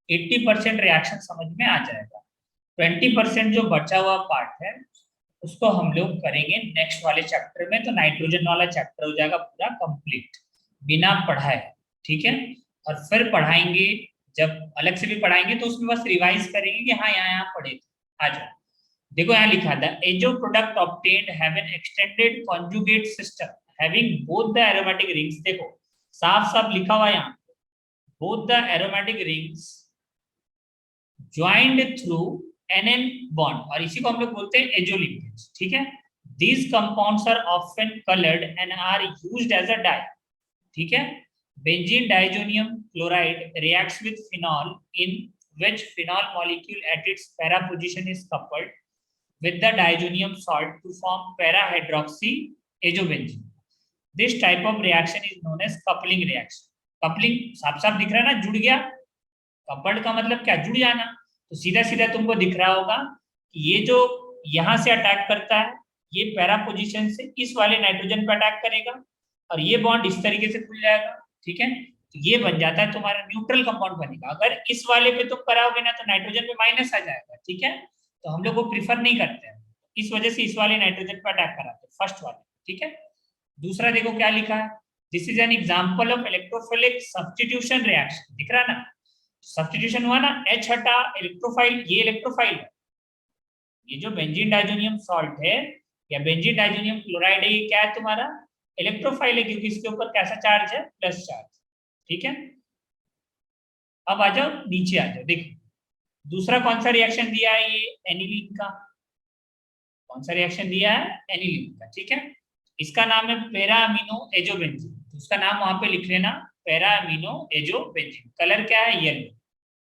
80% रिएक्शन समझ में आ जाएगा। 20% जो बचा हुआ पार्ट है उसको हम लोग करेंगे नेक्स्ट वाले चैप्टर में, तो नाइट्रोजन वाला चैप्टर हो जाएगा पूरा कंप्लीट बिना पढ़ाए, ठीक है। और फिर पढ़ाएंगे, जब अलग से भी पढ़ाएंगे तो उसमें बस रिवाइज करेंगे कि हाँ यहाँ यहाँ पढ़े थे। आ जाओ देखो यहाँ लिखा था azo product obtained have an extended conjugate system having both the aromatic rings, देखो साफ साफ लिखा हुआ यहाँ, both the aromatic rings joined through NN bond, और इसी को हम लोग बोलते हैं एजो लिंकेज, ठीक है। These compounds are often coloured and are used as a dye, ठीक है। Benzene diazonium chloride reacts with phenol in which phenol molecule at its para position is coupled with the diazonium salt to form para-hydroxy azobenzene. This type of reaction is known as coupling reaction. Coupling साफ साफ दिख रहा है ना, जुड़ गया, coupled का मतलब क्या, जुड़ जाना, तो सीधा सीधा तुमको दिख रहा होगा कि ये जो यहाँ से अटैक करता है ये पैरा पोजीशन से इस वाले नाइट्रोजन पर अटैक करेगा और ये बॉन्ड इस तरीके से खुल जाएगा, ठीक है, तो ये बन जाता है तुम्हारा न्यूट्रल कंपाउंड बनेगा। अगर इस वाले पे तुम कराओगे ना तो नाइट्रोजन पे माइनस आ जाएगा, ठीक है, तो हम लोग वो प्रीफर नहीं करते हैं, इस वजह से इस वाले नाइट्रोजन पे अटैक कराते हैं फर्स्ट वाले, ठीक है। दूसरा देखो क्या लिखा है, this is an example of electrophilic substitution reaction, दिख रहा है ना, सब्स्टिट्यूशन हुआ ना, H हटा इलेक्ट्रोफाइल, ये इलेक्ट्रोफाइल है, ये जो बेंजीन डाइजोनियम सॉल्ट है या बेंजीन डाइजोनियम क्लोराइड है, ये क्या है तुम्हारा, इलेक्ट्रोफाइल है, क्योंकि इसके ऊपर कैसा चार्ज है, प्लस चार्ज, ठीक है। अब आ जाओ नीचे आ जाओ, देखो दूसरा कौन सा रिएक्शन दिया है, ये एनिलीन का, कौन सा रिएक्शन दिया है, एनिलीन का, ठीक है, इसका नाम है पैरा अमीनो एजोबेंजीन, तो उसका नाम वहां पे लिख लेना पैरा अमीनो एजोबेंजीन। कलर क्या है, येलो,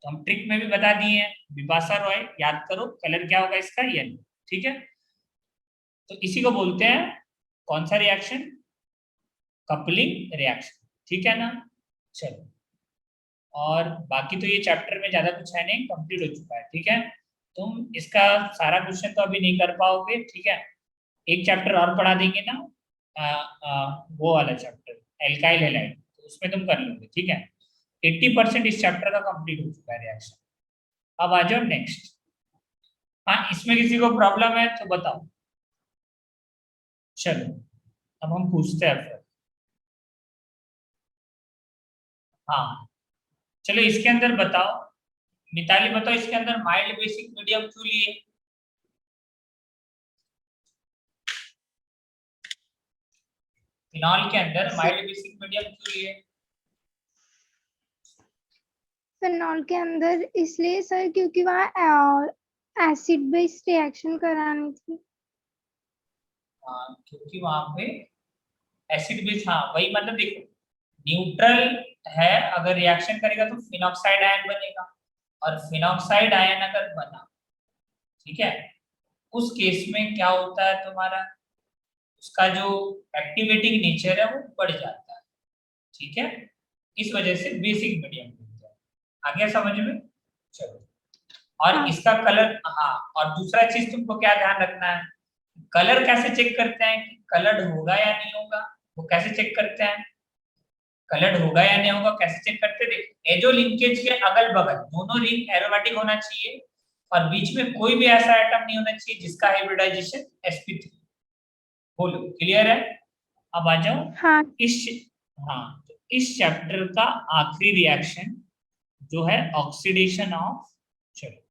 तो हम ट्रिक में भी बता दिए हैं, विपाशा रॉय याद करो कलर क्या होगा इसका, येलो, ठीक है। तो इसी को बोलते हैं कौन सा रिएक्शन, कपलिंग रिएक्शन, ठीक है ना। चलो और बाकी तो ये चैप्टर में ज्यादा कुछ है नहीं, कंप्लीट हो चुका है, ठीक है। तुम इसका सारा क्वेश्चन तो अभी नहीं कर पाओगे, ठीक है, एक चैप्टर और पढ़ा देंगे ना, वो वाला चैप्टर एल्काइल हैलाइड, तो उसमें तुम कर लोगे, ठीक है। 80% इस चैप्टर का कंप्लीट हो चुका है रिएक्शन। अब आ जाओ नेक्स्ट। हाँ, इसमें किसी को प्रॉब्लम है तो बताओ। चलो अब हम पूछते हैं फिर। हाँ चलो, इसके अंदर बताओ, मिताली बताओ, इसके अंदर माइल्ड बेसिक मीडियम क्यों लिए? फिनॉल के अंदर माइल्ड बेसिक मीडियम क्यों लिए? फिनॉल के अंदर इसलिए सर क्योंकि वहाँ एसिड बेस रिएक्शन करानी थी। हाँ, क्योंकि वहां पे एसिड बेस, हाँ वही, मतलब देखो न्यूट्रल है, अगर रिएक्शन करेगा तो फिनॉक्साइड आयन बनेगा, और फिनॉक्साइड आयन अगर बना, ठीक है, उस केस में क्या होता है तुम्हारा, उसका जो एक्टिवेटिंग नेचर है वो बढ़ जाता है, ठीक है। इस वजह से बेसिक मीडियम मिलता है। आ गया समझ में? चलो, और हाँ इसका कलर, हाँ, और दूसरा चीज तुमको क्या ध्यान रखना है, कलर कैसे चेक करते हैं कि कलर्ड होगा या नहीं होगा, वो कैसे चेक करते हैं, कलर्ड होगा या नहीं होगा कैसे चेक करते हैं? देखो, एजो लिंकेज के अगल बगल दोनों रिंग एरोमेटिक होना चाहिए, और बीच में कोई भी ऐसा एटम नहीं होना चाहिए जिसका हाइब्रिडाइजेशन sp3। बोलो क्लियर है? अब आ जाओ हाँ इस, हाँ, तो इस चैप्टर का आखिरी रिएक्शन जो है ऑक्सीडेशन ऑफ, चलो